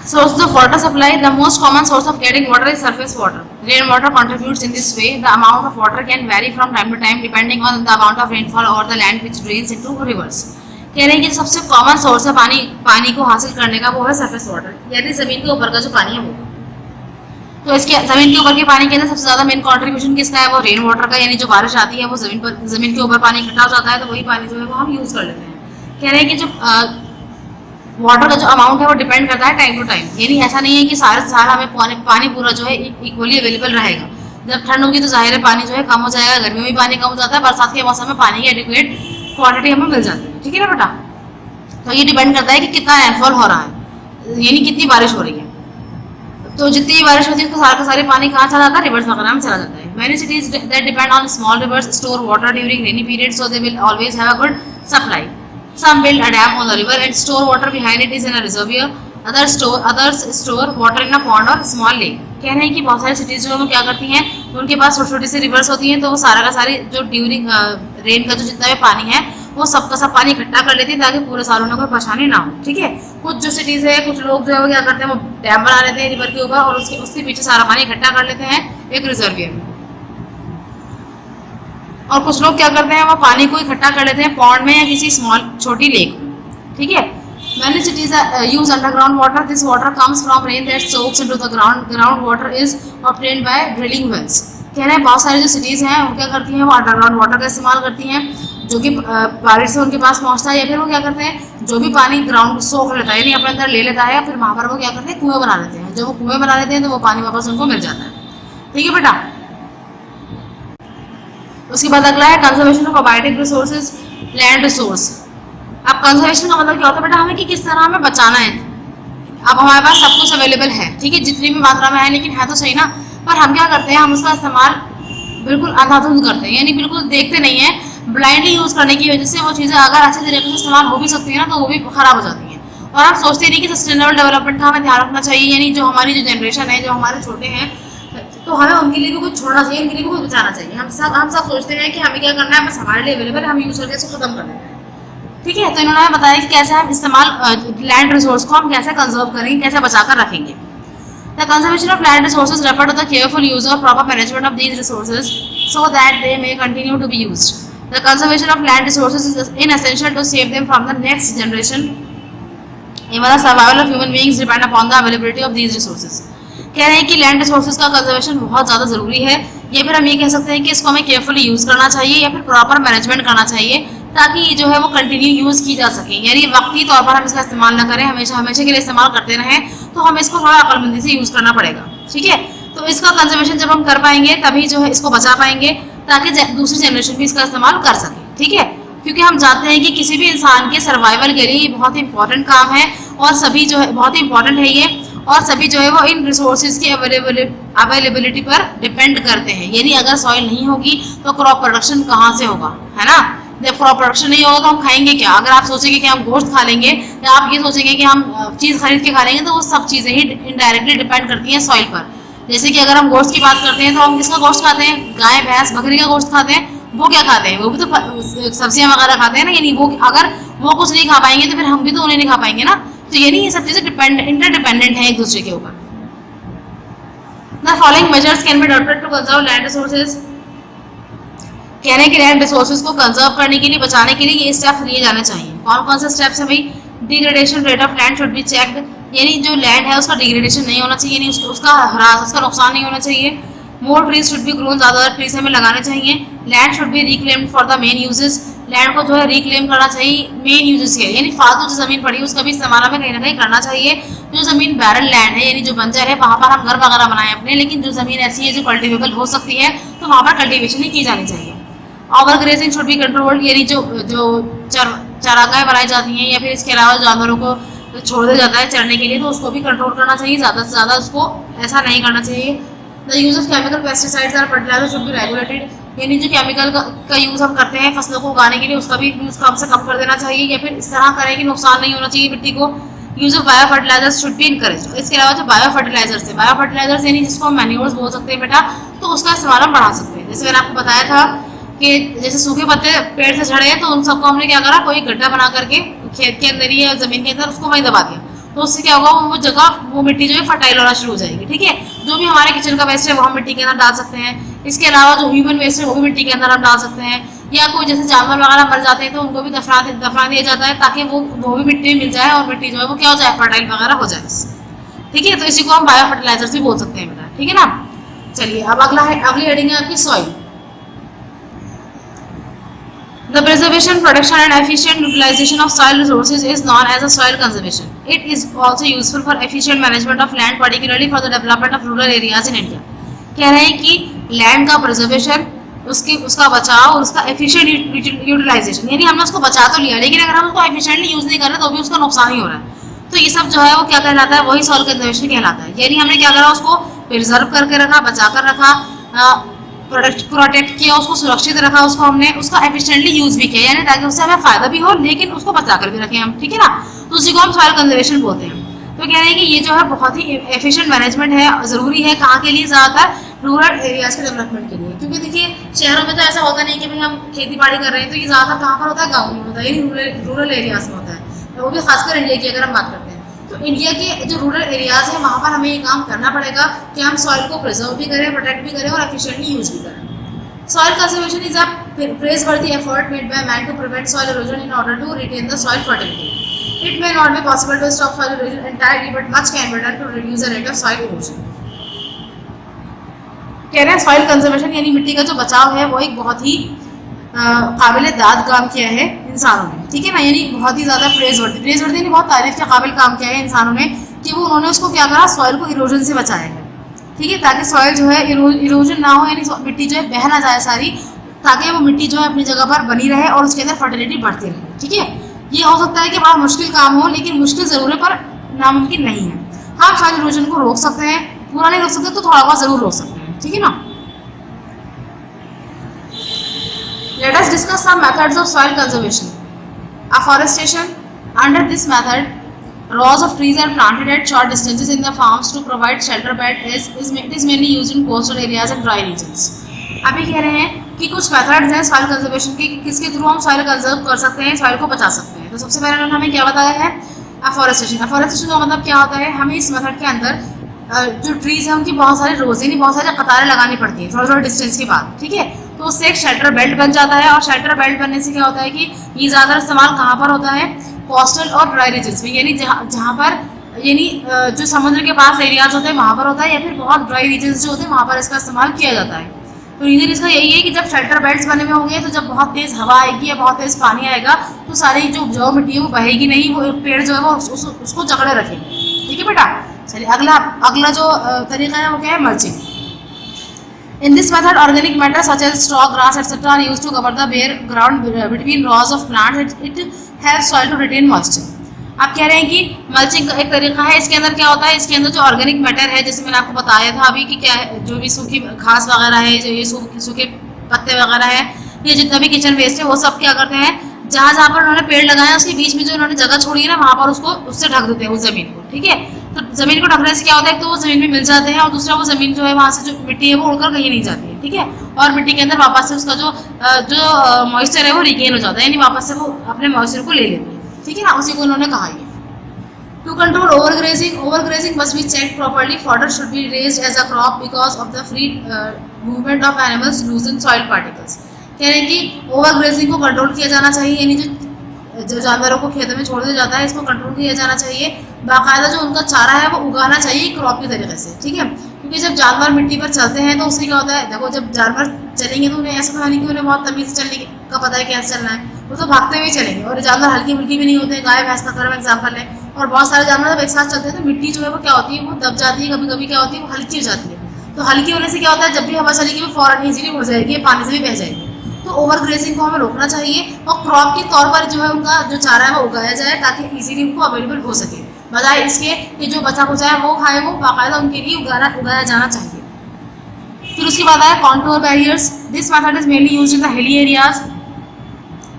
Sources of water supply. The most common source of getting water is surface water. Rainwater contributes in this way. The amount of water can vary from time to time depending on the amount of rainfall or the land which drains into rivers. कह रहे हैं कि सबसे common source है पानी को हासिल करने का, वो है सरफेस वाटर, यानी ज़मीन के ऊपर का जो पानी है वो। तो इसके ज़मीन के ऊपर के पानी के अंदर सबसे ज़्यादा मेन कंट्रीब्यूशन किसका है? वो रेन वाटर का, यानी जो बारिश आती है वो ज़मीन के ऊपर पानी इकट्ठा हो जाता है, तो वही पानी जो है वो हम यूज़ कर लेते हैं। कह रहे हैं कि जो वाटर का जो अमाउंट है वो डिपेंड करता है टाइम टू टाइम, यानी ऐसा नहीं है कि सारे साल हमें पानी पूरा जो है इक्वली अवेलेबल रहेगा। जब ठंड होगी तो जाहिर है पानी जो है कम हो जाएगा, गर्मी में भी पानी कम हो जाता है, बरसात के मौसम में पानी की एडिक्वेट क्वांटिटी हमें मिल जाती है, ठीक है ना बेटा। तो ये डिपेंड करता है कि कितना रेनफॉल हो रहा है, यानी कितनी बारिश हो रही है। तो जितनी बारिश होती है उसको सारा का सारे पानी कहाँ चला जाता है? रिवर्स वगैरह में चला जाता है। Many cities that depend on small reverse store water during rainy period, so they will always have a good supply. Some build a dam on the river and store water behind it is in a reservoir. Others store water in a pond or small lake. कह रहे हैं कि बहुत सारी cities जो क्या करती हैं, उनके पास छोटी छोटी सी रिवर्स होती हैं, तो वो सारा का सारी जो ड्यूरिंग रेन का जो जितना भी पानी है वो सबका सब पानी इकट्ठा कर लेती हैं ताकि पूरे सालों में कोई परेशानी ना हो, ठीक है। कुछ जो सिटीज़ है, कुछ लोग जो है वो क्या करते हैं, वो डैम बना लेते हैं रिवर के ऊपर और उसके पीछे सारा पानी इकट्ठा कर लेते हैं एक रिजर्वियर में। और कुछ लोग क्या करते हैं, वो पानी को इकट्ठा कर लेते हैं पॉन्ड में या किसी स्मॉल छोटी लेक में, ठीक है। Many cities use underground water. This water comes from rain that soaks into the ground. Ground water is obtained by drilling wells. कह रहे हैं बहुत सारी जो सिटीज़ हैं वो क्या करती हैं, वो अंडरग्राउंड वाटर का इस्तेमाल करती हैं, जो कि बारिश से उनके पास पहुंचता है, या फिर वो क्या करते हैं, जो भी पानी ग्राउंड सोख लेता है यानी अपने अंदर ले लेता है, फिर वहाँ पर वो क्या करते हैं, कुएं बना लेते हैं। जब वो कुएं बना लेते हैं तो वो पानी वापस उनको मिल जाता है, ठीक है बेटा। उसके बाद अगला है conservation of abiotic resources, land resource. अब कंजर्वेशन का मतलब क्या होता है बेटा, हमें कि किस तरह हमें बचाना है। अब हमारे पास सब कुछ अवेलेबल है, ठीक है, जितनी भी मात्रा में है, लेकिन है तो सही ना, पर हम क्या करते हैं, हम उसका इस्तेमाल बिल्कुल अंधाधुंध करते हैं, यानी बिल्कुल देखते नहीं है। ब्लाइंडली यूज़ करने की वजह से वो चीज़ें अगर अच्छे तरीके से इस्तेमाल हो भी सकती है ना, तो वो भी ख़राब हो जाती हैं। और हम सोचते नहीं कि सस्टेनेबल डेवलपमेंट का हमें ध्यान रखना चाहिए, यानी जो हमारी जो जनरेशन है, जो हमारे छोटे हैं, तो हमें उनके लिए भी कुछ छोड़ना चाहिए, उनके लिए भी कुछ बचाना चाहिए। हम सब सोचते हैं कि हमें क्या करना है, बस हमारे लिए अवेलेबल है, हम यूज़ करके इसको खत्म कर देते हैं, ठीक है। तो इन्होंने हमें बताया कि कैसे हम लैंड रिसोर्स को हम कैसे कंजर्व करेंगे, कैसे बचाकर रखेंगे। The conservation of land resources refer to the careful use और proper management of these resources so that they may continue to be used. The conservation of land resources is essential to save them from the next generation. Even the survival of human beings depend upon the availability of these resources. कह रहे हैं कि land resources का conservation बहुत ज़्यादा ज़रूरी है, या फिर हम ये कह सकते हैं कि इसको हमें केयरफुली यूज़ करना चाहिए या फिर प्रॉपर मैनेजमेंट करना चाहिए, ताकि जो है वो कंटिन्यू यूज़ की जा सके, यानी वक्ती तौर पर हम इसका इस्तेमाल ना करें, हमेशा के लिए इस्तेमाल करते रहें, तो हमें इसको थोड़ा अक्लमंदी से यूज़ करना पड़ेगा, ठीक है। तो इसका कंजर्वेशन जब हम कर पाएंगे तभी जो है इसको बचा पाएंगे, ताकि दूसरी जनरेशन भी इसका इस्तेमाल कर सके, ठीक है। क्योंकि हम जानते हैं कि किसी भी इंसान के सर्वाइवल के लिए बहुत इंपॉर्टेंट काम है, और सभी जो है बहुत ही इंपॉर्टेंट है ये, और सभी जो है वो इन रिसोर्सेज की अवेलेबिलिटी पर डिपेंड करते हैं। यानी अगर सॉइल नहीं होगी तो क्रॉप प्रोडक्शन कहाँ से होगा, है ना। जब क्रॉप प्रोडक्शन नहीं होगा तो हम खाएंगे क्या। अगर आप सोचेंगे कि हम गोश्त खा लेंगे, या आप ये सोचेंगे कि हम चीज़ खरीद के खा लेंगे, तो वो सब चीज़ें ही इनडायरेक्टली डिपेंड करती हैं सॉइल पर। जैसे कि अगर हम गोश्त की बात करते हैं तो हम किसका गोश्त खाते हैं, गाय भैंस बकरी का गोश्त खाते हैं। वो क्या खाते हैं, वो भी तो सब्जियां वगैरह खाते हैं ना, यानी वो अगर वो कुछ नहीं खा पाएंगे तो फिर हम भी तो उन्हें नहीं खा पाएंगे ना। तो यानी ये सब चीज़ें इंटरडिपेंडेंट है एक दूसरे के ऊपर। The following measures can be adopted to conserve land resources. कह रहे हैं कि लैंड रिसोर्सेज को कंजर्व करने के लिए, बचाने के लिए ये स्टेप्स लिए जाने चाहिए। कौन कौन से स्टेप्स हैं भाई। Degradation rate of land should be checked, यानी जो लैंड है उसका डिग्रेडेशन नहीं होना चाहिए, यानी उसका ह्रास, उसका नुकसान नहीं होना चाहिए। More trees should be grown, ज़्यादा ट्रीज हमें लगाने चाहिए। Land should be reclaimed for the main uses, land को जो है रिक्लेम करना चाहिए मेन यूजेस के, यानी फालतू जो ज़मीन पड़ी है उसका भी इस्तेमाल हमें कहीं ना कहीं करना चाहिए। जो ज़मीन बैरन लैंड है यानी जो बंजर है वहाँ पर हम घर वगैरह बनाएं अपने, लेकिन जो ज़मीन ऐसी है जो कल्टिवेबल हो सकती है तो वहाँ पर कल्टिवेशन ही की जानी चाहिए। Over grazing should be controlled, यानी जो जो चारागाहें बनाई जाती हैं या फिर इसके अलावा जानवरों को छोड़ दिया जाता है चरने के लिए तो उसको भी कंट्रोल करना चाहिए, ज़्यादा से ज़्यादा उसको ऐसा नहीं करना चाहिए। The use of chemical pesticides और फर्टिलाइजर शुड बी रेगुलेटेड, यानी जो केमिकल का यूज़ हम करते हैं फसलों को उगाने के लिए उसका भी यूज़ कम से कम कर देना चाहिए या फिर इस तरह करें कि नुकसान नहीं होना चाहिए मिट्टी को। Use of bio fertilizers should be encourage. इसके अलावा जो बायो फर्टिलाइजर्स है, बायो फर्टिलाइजर्स यानी जिसको हम मैन्योर्स बोल सकते हैं बेटा, तो उसका इस्तेमाल हम बढ़ा सकते हैं। जैसे मैंने आपको बताया था कि जैसे सूखे पत्ते पेड़ से झड़े हैं तो उन सबको हमने क्या करा, कोई गड्ढा बना करके खेत के अंदर ही या जमीन के अंदर उसको वहीं दबा दिया, तो उससे क्या होगा, वो जगह वो मिट्टी जो है फर्टाइल होना शुरू हो जाएगी। ठीक है, जो भी हमारे किचन का वेस्ट है वो हम मिट्टी के अंदर डाल सकते हैं। इसके अलावा जो ह्यूमन वेस्ट है वो भी मिट्टी के अंदर हम डाल सकते हैं, या कोई जैसे जानवर वगैरह मर जाते हैं तो उनको भी दफना दिया जाता है ताकि वो भी मिट्टी मिल जाए और मिट्टी जो है वो क्या हो जाए, फर्टाइल वगैरह हो जाए। ठीक है, तो इसी को हम बायो फर्टिलाइजर्स भी बोल सकते हैं बेटा। ठीक है ना, चलिए अब अगली हेडिंग है आपकी soil. The preservation, protection and efficient utilization of soil resources is known as a soil conservation. It is also useful for efficient management of land, particularly for the development of rural areas in India. कह रहे हैं कि land का preservation, उसका बचाव और उसका efficient utilisation, यानी हमने उसको बचा तो लिया लेकिन अगर हम उसको एफिशिएंटली यूज़ नहीं कर रहे तो भी उसका नुकसान ही हो रहा है। तो ये सब जो है वो क्या कहलाता है, वही सॉइल कंजर्वेशन कहलाता है। यानी हमने क्या करा, उसको प्रिजर्व करके रखा, बचा कर रखा, प्रोटेक्ट किया, उसको सुरक्षित रखा, उसको हमने उसका एफिशिएंटली यूज़ भी किया, यानी ताकि उससे हमें फ़ायदा भी हो लेकिन उसको बचा कर भी रखें हम। ठीक है ना, तो उसी को हम सॉइल कंजर्वेशन बोलते हैं। तो कह रहे हैं कि ये जो है बहुत ही एफिशिएंट मैनेजमेंट है, ज़रूरी है कहाँ के लिए, ज़्यादातर रूरल एरियाज़ के डेवलपमेंट के लिए। क्योंकि देखिए शहरों में तो ऐसा होता नहीं कि भाई हम खेती बाड़ी कर रहे हैं, तो ये ज़्यादातर कहाँ पर होता है, गाँव में होता है, यानी रूरल एरियाज़ में होता है, वो भी खासकर इंडिया की अगर हम बात करते हैं। तो इंडिया के जो रूरल एरियाज़ हैं वहाँ पर हमें ये काम करना पड़ेगा कि हम सॉइल को प्रिजर्व भी करें, प्रोटेक्ट भी करें और एफिशिएंटली यूज़ भी करें। Soil conservation is a praiseworthy effort made by man to prevent soil erosion in order to retain the soil fertility. It may not be possible to stop soil erosion entirely, but much can be done to reduce the rate of soil erosion. कह रहे हैं soil conservation यानी मिट्टी का जो बचाव है वो एक बहुत ही काबिल दाद काम किया है इंसानों ने। ठीक है ना, यानी बहुत ही ज़्यादा प्रेजवर्दी यानी बहुत तारीफ के काबिल काम किया है इंसानों ने कि वो उन्होंने उसको क्या करा, सॉइल को इरोजन से बचाया है। ठीक है, ताकि सॉइल जो है इरोजन ना हो, यानी मिट्टी जो है बह ना जाए सारी, ताकि वो मिट्टी जो है अपनी जगह पर बनी रहे और उसके अंदर फर्टिलिटी बढ़ती रहे। ठीक है, ये हो सकता है कि बड़ा मुश्किल काम हो लेकिन मुश्किल ज़रूर है पर नामुमकिन नहीं है। हम सॉइल इरोजन को रोक सकते हैं, पूरा नहीं रोक सकते तो थोड़ा बहुत ज़रूर रोक सकते हैं। ठीक है ना, let us discuss some methods of soil conservation. Afforestation. Under this method, rows of trees are planted at short distances in the farms to provide shelter bed. It is mainly used in coastal areas and dry regions. अभी कह रहे हैं कि कुछ methods हैं soil conservation के, किसके through हम सॉइल कंजर्व कर सकते हैं, सॉइल को बचा सकते हैं। तो सबसे पहले उन्होंने हमें क्या बताया है, अफॉरेस्टेशन। अफॉरेस्टेशन का मतलब क्या होता है, हमें इस मेथड के अंदर जो ट्रीज हैं उनकी बहुत सारी रोज यानी बहुत सारी कतारें लगानी पड़ती हैं थोड़ा थोड़ा डिस्टेंस के बाद। ठीक है, तो उससे एक शेल्टर बेल्ट बन जाता है, और शेल्टर बेल्ट बनने से क्या होता है कि ये ज़्यादा इस्तेमाल कहाँ पर होता है, कोस्टल और ड्राई रीजन्स में, यानी जहाँ पर यानी जो समुद्र के पास एरियाज होते हैं वहाँ पर होता है, या फिर बहुत ड्राई रीजन्स जो होते हैं वहाँ पर इसका इस्तेमाल किया जाता है। तो रीज़न इसका यही है कि जब शेल्टर बेल्ट्स बने हुए होंगे तो जब बहुत तेज़ हवा आएगी या बहुत तेज़ पानी आएगा तो सारी जो उपजाऊ मिट्टी है वो बहेगी नहीं, वो पेड़ जो है वो उसको जकड़े रखेंगे। ठीक है बेटा, चलिए अगला जो तरीका है वो क्या है, mulching. In this method, organic matter such as straw, grass, etc. are used to cover the bare ground between rows of plants. It helps soil to retain moisture. आप कह रहे हैं कि मल्चिंग का एक तरीका है, इसके अंदर क्या होता है, इसके अंदर जो ऑर्गेनिक मैटर है, जैसे मैंने आपको बताया था अभी कि क्या है, जो भी सूखी घास वगैरह है, जो ये सूखे पत्ते वगैरह है, ये जितना भी किचन वेस्ट है वो सब क्या करते हैं, जहाँ जहाँ पर उन्होंने पेड़ लगाए हैं उसके बीच में जो उन्होंने जगह छोड़ी है ना वहाँ पर उससे ढक देते हैं उस ज़मीन को। ठीक है, तो ज़मीन को ढकने से क्या होता है, तो वो ज़मीन में मिल जाते हैं, और दूसरा वो ज़मीन जो है वहाँ से जो मिट्टी है वो उड़कर कहीं नहीं जाती है। ठीक है, और मिट्टी के अंदर वापस से उसका जो मॉइस्चर है वो रिगेन हो जाता है, यानी वापस से वो अपने मॉइस्चर को ले लेती है। ठीक है ना, उसी को उन्होंने कहा है। To control overgrazing must be checked properly. Fodder should be raised as a crop because of the free movement of animals loosen soil particles. कह रहे हैं कि ओवरग्रेजिंग को कंट्रोल किया जाना चाहिए, यानी जो जानवरों को खेतों में छोड़ दिया जाता है इसको कंट्रोल किया जाना चाहिए। बाकायदा जो उनका चारा है वो उगाना चाहिए क्रॉप के तरीके से। ठीक है, क्योंकि जब जानवर मिट्टी पर चलते हैं तो उससे क्या होता है, देखो जब जानवर चलेंगे तो उन्हें ऐसा नहीं कि उन्हें बहुत तमीज़ चलने का पता है कैसे चलना है, वो तो भागते हुए चलेंगे, और जानवर हल्की मुल्की भी नहीं होते हैं। गाय भैंस का अगर हम एग्जाम्पल लें और बहुत सारे जानवर जब एक साथ चलते हैं तो मिट्टी जो है वो क्या होती है, वो दब जाती है, कभी कभी क्या होती है वो हल्की हो जाती है। तो हल्की होने से क्या होता है, जब भी हवा चलेगी वो फौरन इजीली उड़ जाएगी, पानी से भी बह जाएगी। तो ओवर ग्रेजिंग को हमें रोकना चाहिए और क्रॉप के तौर पर जो है उनका जो चारा है वो उगाया जाए ताकि इजीली उनको अवेलेबल हो सके, बजाय इसके कि जो बचा कुचा है वो खाए, वो बाकायदा उनके लिए उगाया जाना चाहिए। फिर उसके बाद आया contour barriers. This method is mainly used in the hilly areas,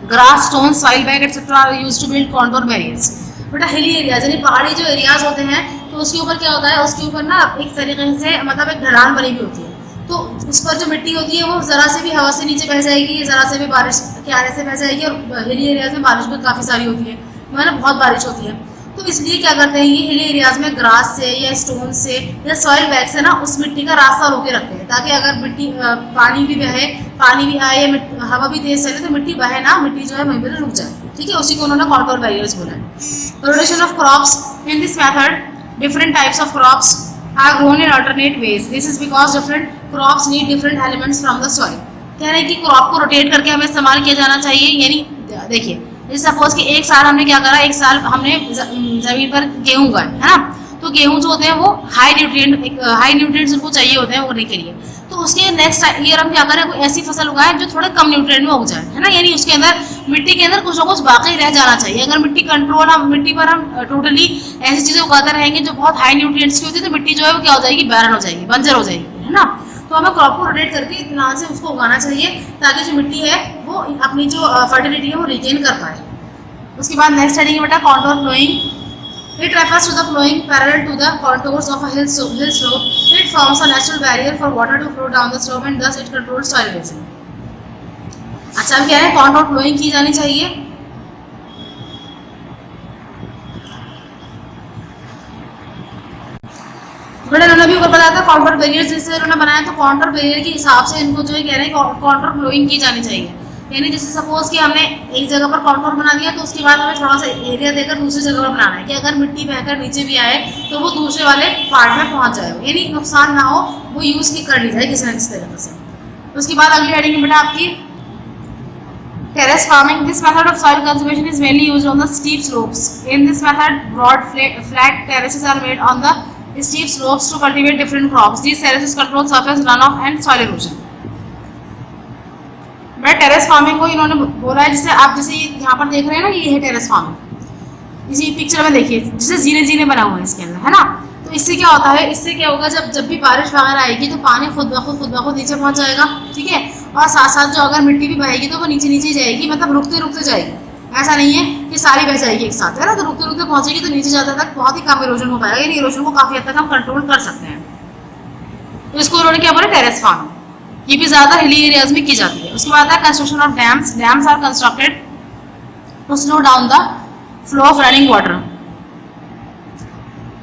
grass, stone, soil bag etcetera are used to build contour barriers. बेटा हिली एरियाज यानी पहाड़ी जो एरियाज होते हैं तो उसके ऊपर क्या होता है, उसके ऊपर ना एक तरीके से मतलब एक ढलान बनी हुई होती है, तो इस पर जो मिट्टी होती है वो ज़रा से भी हवा से नीचे बह जाएगी, ज़रा से भी बारिश के आने से बह जाएगी। और हिली एरियाज में बारिश भी काफ़ी सारी होती है, मतलब बहुत बारिश होती है। तो इसलिए क्या करते हैं, ये हिली एरियाज में ग्रास से या स्टोन से या सॉइल बैग से ना उस मिट्टी का रास्ता रोके रखते हैं, ताकि अगर मिट्टी पानी भी बहे, पानी भी आए या हवा भी तेज चले तो मिट्टी बहे ना, मिट्टी जो है वहीं पर रुक जाए। ठीक है, उसी को उन्होंने कॉन्टोर बैरियर्स बोला है। Rotation of crops. In this method different types of crops are grown in alternate ways. This is because different crops need different elements from the soil. कह रहे हैं कि क्रॉप को रोटेट करके हमें इस्तेमाल किया जाना चाहिए। यानी देखिए, जैसे सपोज कि एक साल हमने क्या करा, एक साल हमने जमीन पर गेहूं उगाए, है ना, तो गेहूं जो होते हैं वो हाई न्यूट्रिएंट्स उनको चाहिए होते हैं उगने के लिए। तो उसके नेक्स्ट ईयर हम क्या करें, कोई ऐसी फसल उगाएं जो थोड़े कम न्यूट्रिएंट में उग जाए, है ना, यानी उसके अंदर मिट्टी के अंदर कुछ ना कुछ बाकी रह जाना चाहिए। अगर मिट्टी पर हम टोटली ऐसी चीज़ें उगाते रहेंगे जो बहुत हाई न्यूट्रिएंट्स की होती है तो मिट्टी जो है वो क्या हो जाएगी, बैरन हो जाएगी, बंजर हो जाएगी, है ना। तो हमें क्रॉप को रोटेट करके इतना से उसको उगाना चाहिए ताकि जो मिट्टी है वो अपनी जो फर्टिलिटी है वो रिटेन कर पाए। उसके बाद नेक्स्ट हेडिंग है बेटा contour ploughing. It refers to the flowing parallel to the contours of a hill slope. It forms a natural barrier for water to flow down the slope and thus it controls soil erosion. अच्छा, अब क्या है, contour flowing की जानी चाहिए। थोड़ा उन्होंने भी ऊपर बताया था कॉन्टोर बैरियर जैसे उन्होंने बनाया, तो कॉन्टोर बैरियर के हिसाब से इनको जो है कह रहे हैं कॉन्टोर फ्लोइंग की जानी चाहिए। यानी जैसे सपोज कि हमने एक जगह पर कॉन्टोर बना दिया तो उसके बाद हमें थोड़ा सा एरिया देकर दूसरी जगह पर बनाना है कि अगर मिट्टी बहकर नीचे भी आए तो वो दूसरे वाले पार्ट में पहुंच जाए, यानी नुकसान ना हो, वो यूज़ की कर ली जाए किसी न किसी तरीके से। उसके बाद अगली हेडिंग बेटा आपकी terrace farming. This method of soil conservation is mainly used on the steep slopes. In this method broad flat terraces are made on the steep slopes to cultivate different crops. These terraces control surface runoff and soil erosion. मैं terrace farming को इन्होंने बोला है, जिसे आप जैसे यहाँ पर देख रहे हैं ना, ये है टेरेस फार्मिंग। इसी पिक्चर में देखिए जिसे जीने बना हुआ है इसके अंदर, है ना। तो इससे क्या होता है, इससे क्या होगा, जब भी बारिश वगैरह आएगी तो पानी खुद ब खुद नीचे पहुँच जाएगा। ठीक है, और साथ साथ जो अगर मिट्टी भी बहेगी तो वो नीचे जाएगी, मतलब रुकते जाएगी। ऐसा नहीं है कि सारी बह जाएगी एक साथ, है ना, तो रुकते पहुंचेगी तो नीचे जाते तक बहुत ही कम इरोजन हो पाएगा, यानी इरोजन को काफ़ी हद तक हम कंट्रोल कर सकते हैं। तो इसको उन्होंने क्या बोला, टेरेस फार्मिंग। ये भी ज़्यादा हिली एरियाज में की जाती है। उसके बाद है construction of dams. Dams are constructed to slow down the flow of running water.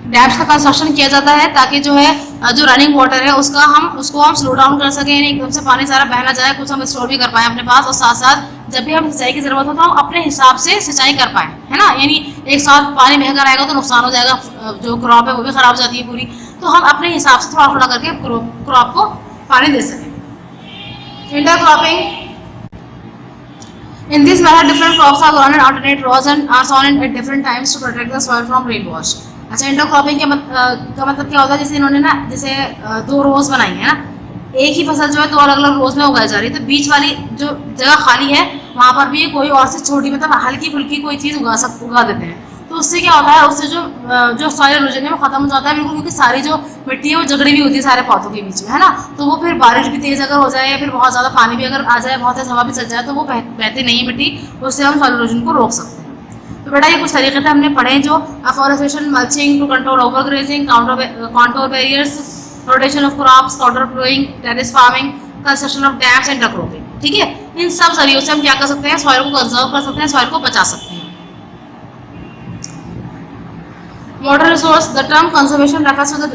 Dams का कंस्ट्रक्शन किया जाता है ताकि जो है जो रनिंग वाटर है उसको हम स्लो डाउन कर सकें, यानी एकदम से पानी सारा बहना जाए, कुछ हम स्टोर भी कर पाएँ अपने पास, और साथ साथ जब भी हम सिंचाई की ज़रूरत हो तो हम अपने हिसाब से सिंचाई कर पाएँ, है ना। यानी एक साथ पानी बहकर आएगा तो नुकसान हो जाएगा, जो क्रॉप है वो भी ख़राब हो जाती है पूरी। तो हम अपने हिसाब से थोड़ा करके क्रॉप को पानी दे सकें। Intercropping. In this method, different crops are grown in alternate rows and are sown at different times to protect the soil from rain wash. अच्छा, इंटरक्रॉपिंग का मतलब क्या होता है, जैसे इन्होंने ना जैसे 2 रोज बनाई है ना, एक ही फसल जो है 2 अलग रोज में उगाई जा रही है, तो बीच वाली जो जगह खाली है वहाँ पर भी कोई और से छोटी मतलब हल्की फुल्की कोई चीज़ उगा देते हैं। तो उससे क्या होता है, उससे जो सॉइल इरोजन है वो खत्म हो जाता है बिल्कुल, क्योंकि सारी जो मिट्टी है वो जगड़ी भी होती है सारे पौधों के बीच में, है ना। तो वो फिर बारिश भी तेज अगर हो जाए या फिर बहुत ज़्यादा पानी भी अगर आ जाए, बहुत तेज हवा भी चल जाए तो वो बहती नहीं है मिट्टी, उससे हम सॉइल इरोजन को रोक सकते हैं। तो बेटा ये कुछ तरीके थे हमने पढ़े जो afforestation, mulching to control overgrazing, contour barriers, rotation of crops, contour ploughing, terrace farming, construction of dams and intercropping. ठीक है, इन सब जरियों से हम क्या कर सकते हैं, सॉइल को कंजर्व कर सकते हैं, सॉइल को बचा सकते हैं। Water resource. The term conservation refers to the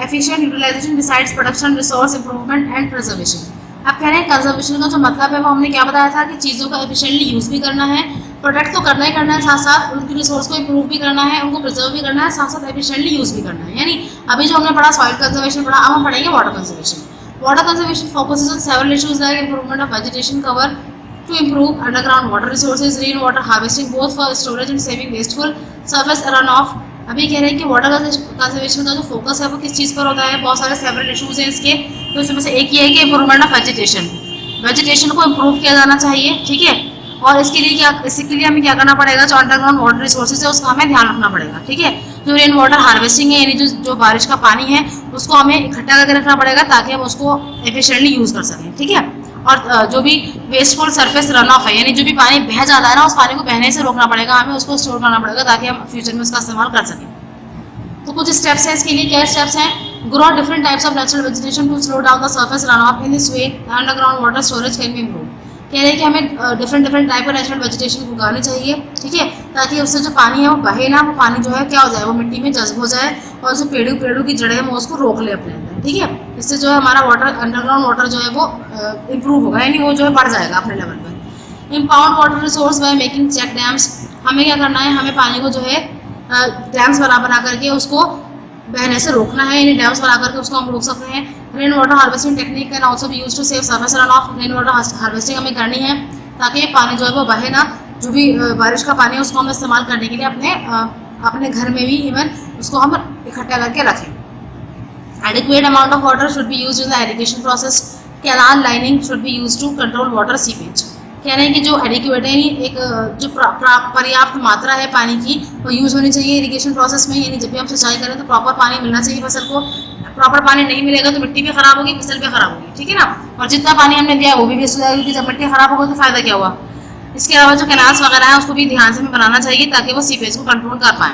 efficient utilization besides production, resource improvement and preservation. अब कह रहे हैं कंजर्वेशन का जो मतलब है वो हमने क्या बताया था कि चीज़ों का एफिशिएंटली यूज़ भी करना है, प्रोटेक्ट तो करना ही करना है, साथ साथ उनकी रिसोर्स को इम्प्रूव भी करना है, उनको प्रिजर्व भी करना है, साथ साथ एफिशिएंटली यूज़ भी करना है। यानी अभी जो हमने पढ़ा सॉइल कंजर्वेशन पढ़ा, अब हम पढ़ेंगे water conservation. Water conservation focuses on several issues like improvement of vegetation cover, to improve underground water resources, rain water harvesting both for storage and saving wasteful surface run off. अभी कह रहे हैं कि water conservation का जो focus है वो किस चीज़ पर होता है, बहुत सारे सेवरल इशूज़ हैं इसके, तो इसमें से एक ये है कि इम्प्रूवमेंट ऑफ वेजिटेशन, वेजिटेशन को इम्प्रूव किया जाना चाहिए, ठीक है। और इसके लिए हमें क्या करना पड़ेगा, जो अंडरग्राउंड वाटर रिसोर्सेज है उसका हमें ध्यान रखना पड़ेगा, ठीक है। जो रेन वाटर हार्वेस्टिंग है, यानी जो बारिश का पानी है उसको हमें इकट्ठा करके रखना पड़ेगा ताकि हम उसको एफिशिएंटली यूज़ कर सकें, ठीक है। और जो भी वेस्टफुल सरफेस रन ऑफ है, यानी जो भी पानी बह जाता है ना, उस पानी को बहने से रोकना पड़ेगा, हमें उसको स्टोर करना पड़ेगा ताकि हम फ्यूचर में उसका इस्तेमाल कर सकें। तो कुछ स्टेप्स हैं इसके लिए। क्या स्टेप्स हैं? Grow different types of natural vegetation to slow down the surface run off, in this way underground water storage can be improve. कह रहे हैं कि हमें डिफरेंट टाइप का नेचुरल वेजिटेशन उगानी चाहिए, ठीक है, ताकि उससे जो पानी है वो बहे ना, वो पानी जो है क्या हो जाए, वो मिट्टी में जज्ब हो जाए और जो पेड़ों की जड़ें हैं वो उसको रोक ले अपने अंदर, ठीक है। इससे जो है हमारा वाटर, अंडरग्राउंड वाटर जो है वो इम्प्रूव होगा, यानी वो जो है बढ़ जाएगा अपने लेवल पर। Impound water resource by making check dams, हमें क्या करना है, हमें पानी को जो है डैम्स बना करके उसको बहने से रोकना है, यानी डैम्स बना करके उसको हम रोक सकते हैं। Rain water harvesting technique can also be use to save surface run off, rain water harvesting हमें करनी है ताकि पानी जो है वो बहे ना, जो भी बारिश का पानी है उसको हम इस्तेमाल करने के लिए अपने घर में भी इवन उसको हम इकट्ठा करके रखें। Adequate amount of water should be use in the irrigation process, canal lining should be use to control water seepage. कह रहे हैं कि जो एडिक्वेट है, एक जो पर्याप्त मात्रा है पानी की वो यूज़ होनी चाहिए इरिगेशन प्रोसेस में, यानी जब भी हम सिंचाई करें तो प्रॉपर पानी मिलना चाहिए फसल को। प्रॉपर पानी नहीं मिलेगा तो मिट्टी भी खराब होगी, फसल भी खराब होगी, ठीक है ना। और जितना पानी हमने दिया है वो भी वेस्ट हो जाएगा, क्योंकि जब मिट्टी खराब होगी तो फायदा क्या हुआ। इसके अलावा जो कैनाल्स वगैरह है उसको भी ध्यान से हमें बनाना चाहिए ताकि वो सीपेज को कंट्रोल कर पाए,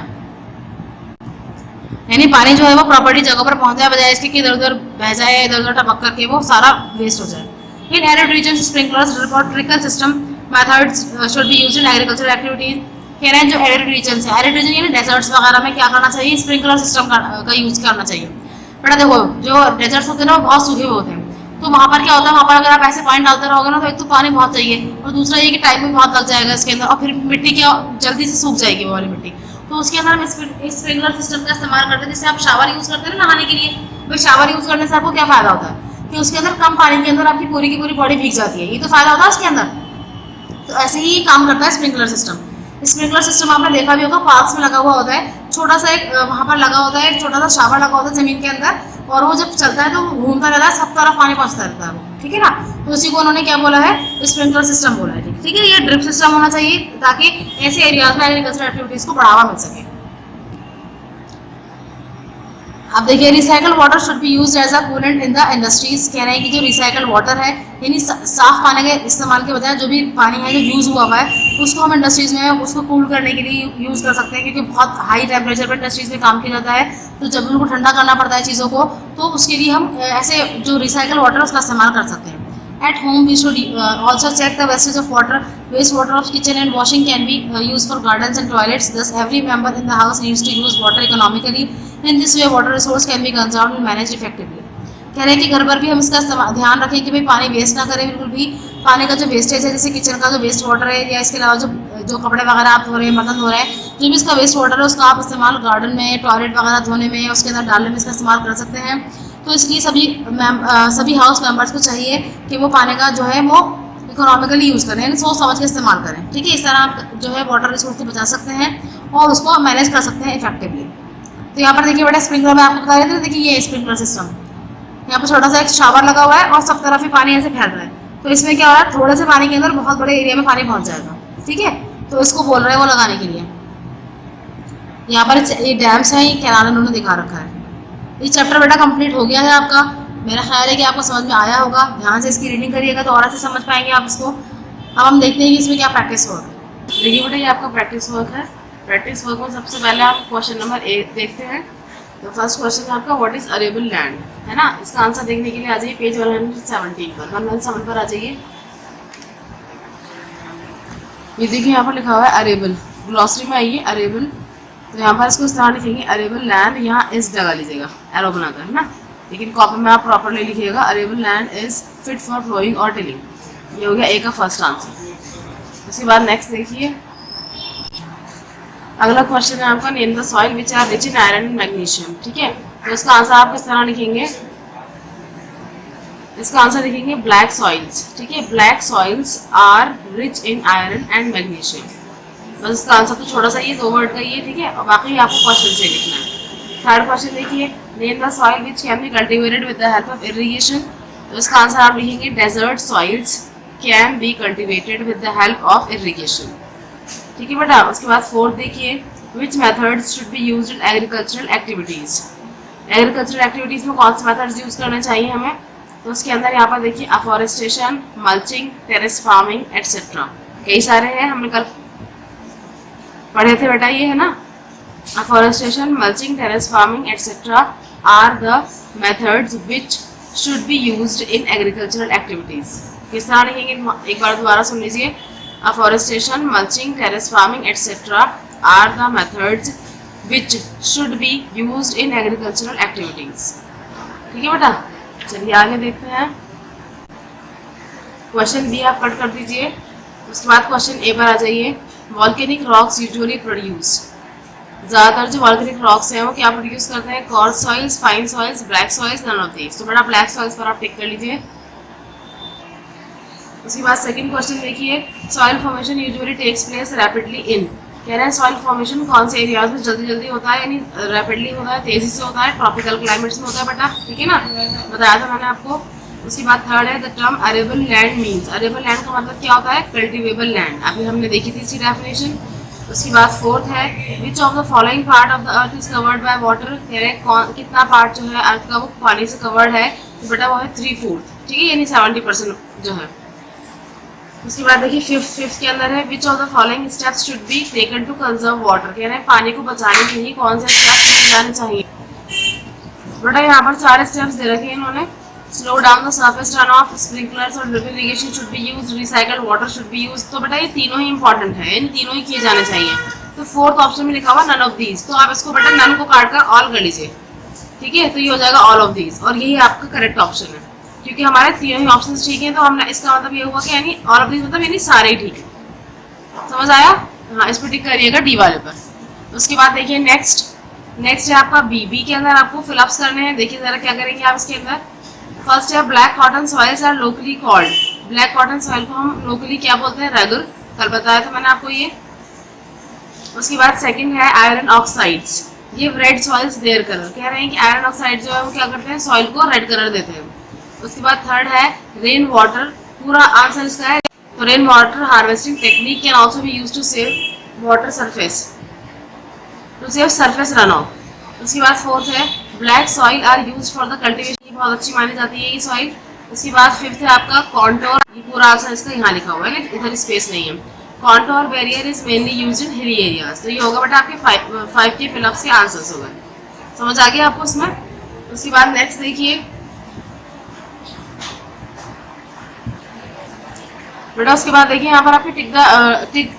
यानी पानी जो है वो प्रॉपर्टी जगह पर पहुंच जाए, बजाय इसके कि इधर उधर बह जाए, इधर उधर टपक करके वो सारा वेस्ट हो जाए। इन एरिड रीजन स्प्रिंकलर्स और trickle system methods should be used in agriculture activities. कह रहे हैं जो एरिड रीजन है, एरिड रीजन यानी डेजर्ट्स वगैरह में क्या करना चाहिए, स्प्रिंकलर सिस्टम का यूज करना चाहिए। बेटा देखो, जो डेजर्ट्स होते हैं ना वो बहुत सूखे हुए होते हैं, तो वहाँ पर क्या होता है, वहाँ पर अगर आप ऐसे पानी डालते रहोगे ना तो एक तो पानी बहुत चाहिए और दूसरा ये कि टाइम भी बहुत लग जाएगा इसके अंदर, और फिर मिट्टी क्या जल्दी से सूख जाएगी वो वाली मिट्टी। तो उसके अंदर हम स्प्रिंकलर सिस्टम का इस्तेमाल करते हैं, जैसे आप शावर यूज़ करते हैं ना नहाने के लिए, भाई शावर यूज़ करने से आपको क्या फ़ायदा होता है कि उसके अंदर कम पानी के अंदर आपकी पूरी की पूरी बॉडी भीग जाती है, ये तो फ़ायदा होता है उसके अंदर। तो ऐसे ही काम करता है स्प्रिंकलर सिस्टम। स्प्रिंकलर सिस्टम आपने देखा भी होगा, पार्क्स में लगा हुआ होता है, छोटा सा एक वहाँ पर लगा होता है, एक छोटा सा शावर लगा होता है ज़मीन के अंदर, और वो जब चलता है तो घूमता रहता है, सब तरफ पानी पहुँचता रहता है, ठीक है ना। तो उसी को उन्होंने क्या बोला है, स्प्रिंकलर सिस्टम बोला है, ठीक है। ये ड्रिप सिस्टम होना चाहिए ताकि ऐसे एरियाज में एग्रीकल्चर एक्टिविटीज़ को बढ़ावा मिल सके। अब देखिए, recycle water should be used as a coolant in the industries. कह रहे हैं कि जो रिसाइकल वाटर है, यानी साफ पानी के इस्तेमाल के बजाय जो भी पानी है जो यूज़ हुआ हुआ है उसको हम इंडस्ट्रीज़ में उसको कूल करने के लिए यूज़ कर सकते हैं, क्योंकि बहुत हाई टेम्परेचर पर इंडस्ट्रीज़ में काम किया जाता है, तो जब उनको ठंडा करना पड़ता है चीज़ों को, तो उसके लिए हम ऐसे जो रिसाइकल वाटर है उसका इस्तेमाल कर सकते हैं। At home, we should also check the wastage of water. Wastewater of kitchen and washing can be used for gardens and toilets. Thus, every member in the house needs to use water economically. In this way, water resource can be conserved and managed effectively. कह रहे हैं कि घर पर भी हम इसका ध्यान रखें कि भाई पानी वेस्ट ना करें बिल्कुल भी। पानी का जो वेस्टेज है, जैसे किचन का जो वेस्ट वाटर है, या इसके अलावा जो कपड़े वगैरह आप धो रहे हैं, बर्तन धो रहे हैं, जो भी इसका वेस्ट वाटर है उसका आप इस्तेमाल गार्डन में, टॉयलेट वगैरह धोने में, उसके अंदर डालने में इसका इस्तेमाल कर सकते हैं। तो इसलिए सभी हाउस मेंबर्स को चाहिए कि वो पानी का जो है वो इकोनॉमिकली यूज़ करें, यानी सोच समझ के इस्तेमाल करें, ठीक है। इस तरह आप जो है वाटर रिसोर्स को बचा सकते हैं और उसको मैनेज कर सकते हैं इफेक्टिवली। तो यहाँ पर देखिए बेटा, स्प्रिंकलर में आपको बता रहे थे, देखिए ये स्प्रिंकलर सिस्टम, यहाँ पर छोटा सा एक शावर लगा हुआ है और सब तरफ ही पानी ऐसे फैल रहा है, तो इसमें क्या हो रहा है, थोड़े से पानी के अंदर बहुत बड़े एरिया में पानी पहुँच जाएगा, ठीक है। तो इसको बोल रहे हैं वो लगाने के लिए। यहाँ पर ये डैम्स हैं, ये कैनाल उन्होंने दिखा रखा है। ये चैप्टर बेटा कंप्लीट हो गया है आपका। मेरा ख्याल है कि आपको समझ में आया होगा, ध्यान से इसकी रीडिंग करिएगा तो और से समझ पाएंगे आप इसको। अब हम देखते हैं कि इसमें क्या प्रैक्टिस वर्क है। देखिए बेटा, ये आपका प्रैक्टिस वर्क है। प्रैक्टिस वर्क में सबसे पहले आप क्वेश्चन नंबर 1 देखते हैं। तो फर्स्ट क्वेश्चन है आपका, व्हाट इज अरेबल लैंड, है ना। इसका आंसर देखने के लिए आ जाइए पेज 117 पर, 117 पर आ जाइए। ये देखिए यहाँ पर लिखा हुआ है अरेबल, ग्लॉसरी में आइए अरेबल। तो यहाँ पर इसको इस तरह लिखेंगे, अरेबल लैंड, यहाँ इस लगा लीजिएगा एरो बनाकर, है ना। लेकिन कॉपी में आप प्रॉपरली लिखिएगा, arable land is fit for ploughing और टिलिंग। ये हो गया ए का फर्स्ट आंसर। उसके बाद नेक्स्ट देखिए, अगला क्वेश्चन है आपका, name the soil which are rich in iron and magnesium, ठीक है। तो इसका आंसर आप किस तरह लिखेंगे, इसका आंसर देखेंगे ब्लैक सॉइल्स। ठीक है, black soils are rich in iron and magnesium. बस इसका आंसर तो छोटा सा ये 2 वर्ड का ही है। ठीक है, और बाकी आपको क्वेश्चन से लिखना है। थर्ड क्वेश्चन देखिए, name the soil which can be cultivated with the help of irrigation. तो इसका आंसर आप लिखेंगे desert soils can be cultivated with the help of irrigation. ठीक है बेटा, उसके बाद फोर्थ देखिए, which methods should be used in agricultural activities. Agricultural activities में कौन से मेथड्स यूज करने चाहिए हमें? तो उसके अंदर यहाँ पर देखिए afforestation, mulching, terrace farming etcetera, कई सारे हैं, हमने कल पढ़े थे बेटा, ये है ना। Afforestation, mulching, terrace farming etcetera are the methods which should be used in agricultural activities. किस तरह लिखेंगे, एक बार दोबारा सुन लीजिए। Afforestation, mulching, terrace farming etcetera are the methods which should be used in agricultural activities. ठीक है बेटा, चलिए आगे देखते हैं। क्वेश्चन बी आप कट कर दीजिए। उसके बाद क्वेश्चन ए पर आ जाइए। वॉल्केनिक रॉक्स यूजुअली प्रोड्यूस, ज़्यादातर जो वॉल्केनिक रॉक्स हैं वो क्या प्रोड्यूस करते हैं? Coarse soils, fine soils, black soils, none of these. तो बेटा ब्लैक सॉइल्स पर आप टिक कर लीजिए। उसके बाद सेकंड क्वेश्चन देखिए, soil formation usually takes place rapidly in. कह रहे हैं सॉइल फॉर्मेशन कौन से एरियाज में जल्दी जल्दी होता है, यानी रैपिडली होता है, तेजी से होता है? ट्रॉपिकल क्लाइमेट्स में होता है बेटा। ठीक है ना, बताया था मैंने आपको। उसके बाद थर्ड है, the term arable land means. Arable land का मतलब क्या होता है? Cultivable land. अभी हमने देखी थी इसकी डेफिनेशन। उसके बाद फोर्थ है, which of the following part of the earth is covered by water. कह रहे हैं कितना पार्ट जो है अर्थ का वो पानी से कवर्ड है? तो बेटा वो है 3/4। ठीक है, यानी 70% जो है। उसके बाद देखिए फिफ्थ के अंदर है, which of the following steps should be taken to conserve water. कह रहे हैं पानी को बचाने के लिए कौन से स्टेप्स लिए जाने चाहिए? बेटा यहाँ पर 4 स्टेप्स दे रखे हैं इन्होंने। Slow down the surface run off, sprinklers और drip irrigation should be used, recycled water should be used. तो बेटा ये तीनों ही इंपॉर्टेंट है, इन तीनों ही किए जाने चाहिए। तो फोर्थ ऑप्शन में लिखा हुआ नन ऑफ दीज, तो आप इसको बेटा नन को काट कर ऑल कर लीजिए। ठीक है, तो ये हो जाएगा ऑल ऑफ दीज, और यही आपका करेक्ट ऑप्शन है, क्योंकि हमारे तीनों ही ऑप्शन ठीक है। तो हमने इसका मतलब ये हुआ कि यानी ऑल ऑफ दीज मतलब यानी सारे ही ठीक है। समझ आया? हाँ, इस पर टिक करिएगा डी वाले पर। उसके बाद देखिए नेक्स्ट है आपका बी के अंदर आपको फिलअप्स करने हैं। देखिए जरा क्या करेंगे आप इसके अंदर। फर्स्ट है, black cotton soils are locally called. Black cotton soil को हम लोकली क्या बोलते हैं? रेगुर। कल बताया था मैंने आपको ये। उसके बाद सेकंड है आयरन ऑक्साइड्स, ये रेड सॉइल्स देयर कलर। कह रहे हैं कि आयरन ऑक्साइड जो है वो क्या करते हैं? सॉइल को रेड कलर देते हैं। उसके बाद थर्ड है रेन वाटर, पूरा आंसर इसका है। तो rain water harvesting technique can also be use to save water surface, to save surface run off. उसके बाद फोर्थ है, black soil are use for the cultivation, बहुत अच्छी मानी जाती है ये सॉइल। उसके बाद फिफ्थ है आपका कॉन्टोर, ये पूरा आंसर इसका यहाँ लिखा हुआ है ना, इधर स्पेस नहीं है। Contour barrier is mainly use in hilly areas. तो ये होगा बेटा आपके 5 के फिलअप्स के आंसर्स हो गए। समझ आ गया आपको इसमें? उसके बाद नेक्स्ट देखिए बेटा, उसके बाद देखिए यहाँ पर आपके टिक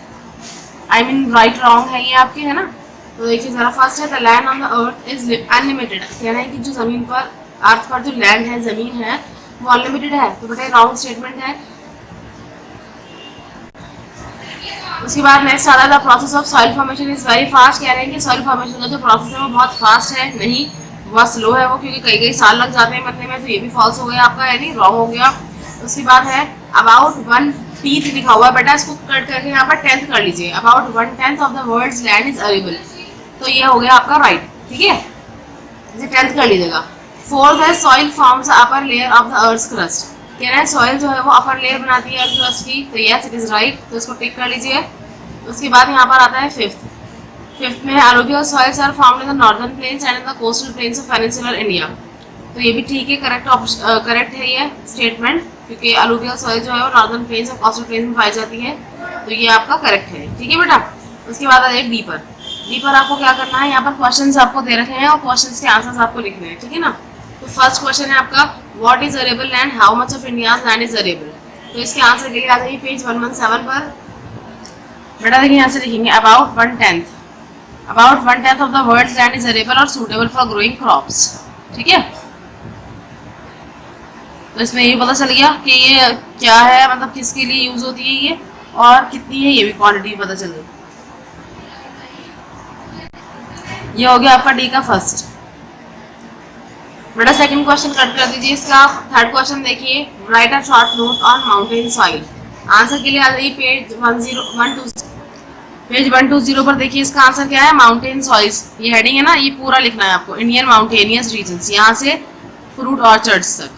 आई मीन राइट रॉन्ग है ये आपके, है ना। तो देखिए जरा फर्स्ट है, the land on the earth is unlimited. कह रहे हैं कि जो जमीन पर अर्थ पर जो लैंड है, जमीन है, वो अनलिमिटेड है। तो बेटा रॉन्ग स्टेटमेंट है। उसके बाद नेक्स्ट आता है, the process of soil formation is very fast. कह रहे हैं कि सॉइल फॉर्मेशन का जो प्रोसेस है वो बहुत फास्ट है, नहीं बहुत स्लो है वो, क्योंकि कई साल लग जाते हैं बनने में। तो ये भी फॉल्स हो गया आपका, यानी रॉन्ग हो गया। उसके बाद है अबाउट 1/10 लिखा हुआ है बेटा, इसको कट करके यहाँ पर 10th कर लीजिए। About 1/10 of the world's land is arable, तो ये हो गया आपका राइट। ठीक है, इसे 10th कर लीजिएगा। फोर्थ है, soil forms upper layer of the earth crust. कह रहे हैं सॉइल जो है वो अपर लेयर बनाती है अर्थ क्रस्ट की, तो यस इट इज राइट, तो इसको टिक कर लीजिए। उसके बाद यहाँ पर आता है फिफ्थ में है, alluvial soils are found in the northern plains and in the coastal plains of peninsular India. तो ये भी ठीक है, करेक्ट है ये स्टेटमेंट, क्योंकि अलुवियल सॉइल जो है वो नॉर्दर्न प्लेन्स और कोस्टल प्लेन्स में पाई जाती है। तो ये आपका करेक्ट है। ठीक है बेटा। उसके बाद आता है डी पर आपको क्या करना है, यहाँ पर क्वेश्चंस आपको दे रखे हैं और क्वेश्चंस के आंसर्स आपको लिखने हैं। ठीक है ना। तो फर्स्ट क्वेश्चन है आपका, what is arable land, how much of India's land is arable. तो इसके आंसर के लिए आ जाइए पेज 117 पर। बेटा देखिए यहाँ से लिखेंगे about 1/10 of the world's land is arable और सूटेबल फॉर ग्रोइंग क्रॉप्स। ठीक है, तो इसमें ये पता चल गया कि ये क्या है, मतलब किसके लिए यूज होती है ये, और कितनी है ये भी क्वांटिटी पता चल गई। ये हो गया आपका डी का फर्स्ट। बेटा सेकंड क्वेश्चन कट कर दीजिए इसका। थर्ड क्वेश्चन देखिए, right a short note on mountain soil. Answer के लिए आ जाइए पेज 120 पर। देखिए इसका आंसर क्या है, माउंटेन सॉइल्स। ये हेडिंग है ना, ये पूरा लिखना है आपको। इंडियन माउंटेनियस रीजन्स, यहाँ से फ्रूट ऑर्चर्ड्स तक।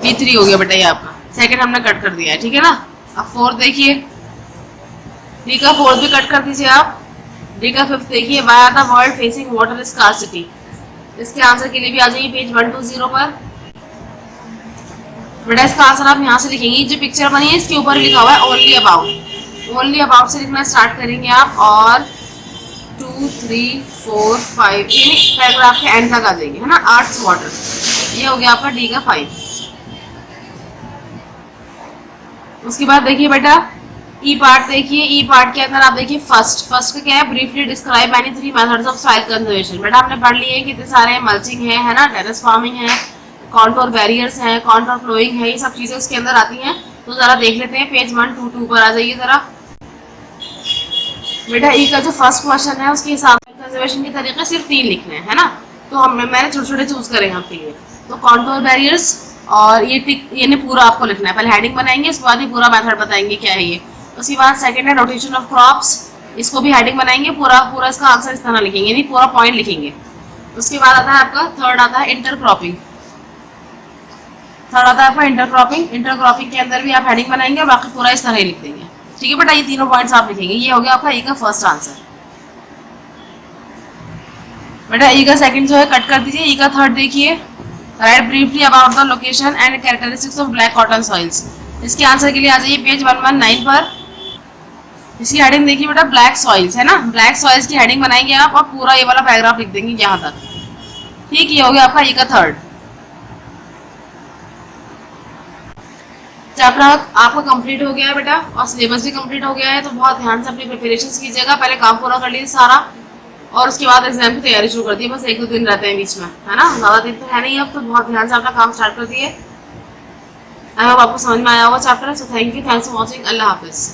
B3 हो गया बेटा ये आपका। सेकंड हमने कट कर दिया है, ठीक है ना। अब फोर्थ देखिए, डी का फोर्थ भी कट कर दीजिए आप। डी का फिफ्थ देखिए, why are the world facing water scarcity. इसके आंसर के लिए भी आ जाइए पेज 120 पर। बेटा इसका आंसर आप यहाँ से लिखेंगे, जो पिक्चर बनी है इसके ऊपर लिखा हुआ है ओनली अबाउट। ओनली अबाउट से लिखना स्टार्ट करेंगे आप, और 2, 3, 4, 5 पैराग्राफ के एंड तक आ जाएंगे, है ना। आर्ट्स वाटर, ये हो गया आपका डी का 5। उसके बाद देखिए बेटा ई पार्ट देखिए। ई पार्ट के अंदर आप देखिए फर्स्ट का क्या है, briefly describe any 3 methods of soil conservation. बेटा आपने पढ़ लिए कितने सारे, मल्चिंग है ना, टेरेस फार्मिंग है, कॉन्टोर बैरियर्स हैं, कॉन्टोर फ्लोइंग है, ये सब चीजें उसके अंदर आती हैं। तो जरा देख लेते हैं, पेज 122 पर आ जाइए जरा। बेटा ई का जो फर्स्ट क्वेश्चन है उसके हिसाब से कंजर्वेशन के तरीके सिर्फ 3 लिखने हैं, है ना। तो मैंने छोटे छोटे चूज करे हैं आपके लिए। तो कॉन्टोर बैरियर्स, और ये ने पूरा आपको लिखना है। पहले हेडिंग बनाएंगे, उसके बाद ही पूरा मेथड बताएंगे क्या है ये। उसके बाद सेकंड है रोटेशन ऑफ क्रॉप्स, इसको भी हेडिंग बनाएंगे, पूरा इसका आंसर इस तरह लिखेंगे, यानी पूरा पॉइंट लिखेंगे। उसके बाद आता है आपका थर्ड आता है इंटरक्रॉपिंग। थर्ड आता है आपका इंटरक्रॉपिंग। इंटरक्रॉपिंग के अंदर भी आप हेडिंग बनाएंगे और बाकी पूरा इस तरह ही लिख देंगे, ठीक है बेटा। ये तीनों पॉइंट्स आप लिखेंगे। ये हो गया आपका ई का फर्स्ट आंसर। बेटा ई का सेकंड जो है कट कर दीजिए। ई का थर्ड देखिए, right briefly about the location and characteristics of black cotton soils. इसके आंसर के लिए आ जाइए पेज 119 पर। इसकी हेडिंग देखिए बेटा, ब्लैक सॉइल्स, है ना। ब्लैक सॉइल्स की हेडिंग बनाएंगे आप और पूरा ये वाला पैराग्राफ लिख देंगे यहाँ तक, ठीक। ये हो गया आपका ई का थर्ड। चैप्टर आपका कंप्लीट हो गया है बेटा, और सिलेबस भी कंप्लीट हो गया है। तो बहुत ध्यान से अपनी प्रिपरेशन कीजिएगा। पहले काम पूरा कर लीजिए सारा, और उसके बाद एग्जाम की तैयारी शुरू कर दी। बस 1-2 दिन रहते हैं बीच में, है ना, ज़्यादा दिन तो है नहीं अब। तो बहुत ध्यान से अपना काम स्टार्ट कर दिए। आई होप आपको समझ में आया होगा chapter. So thank you, thanks for watching. अल्लाह हाफिज़।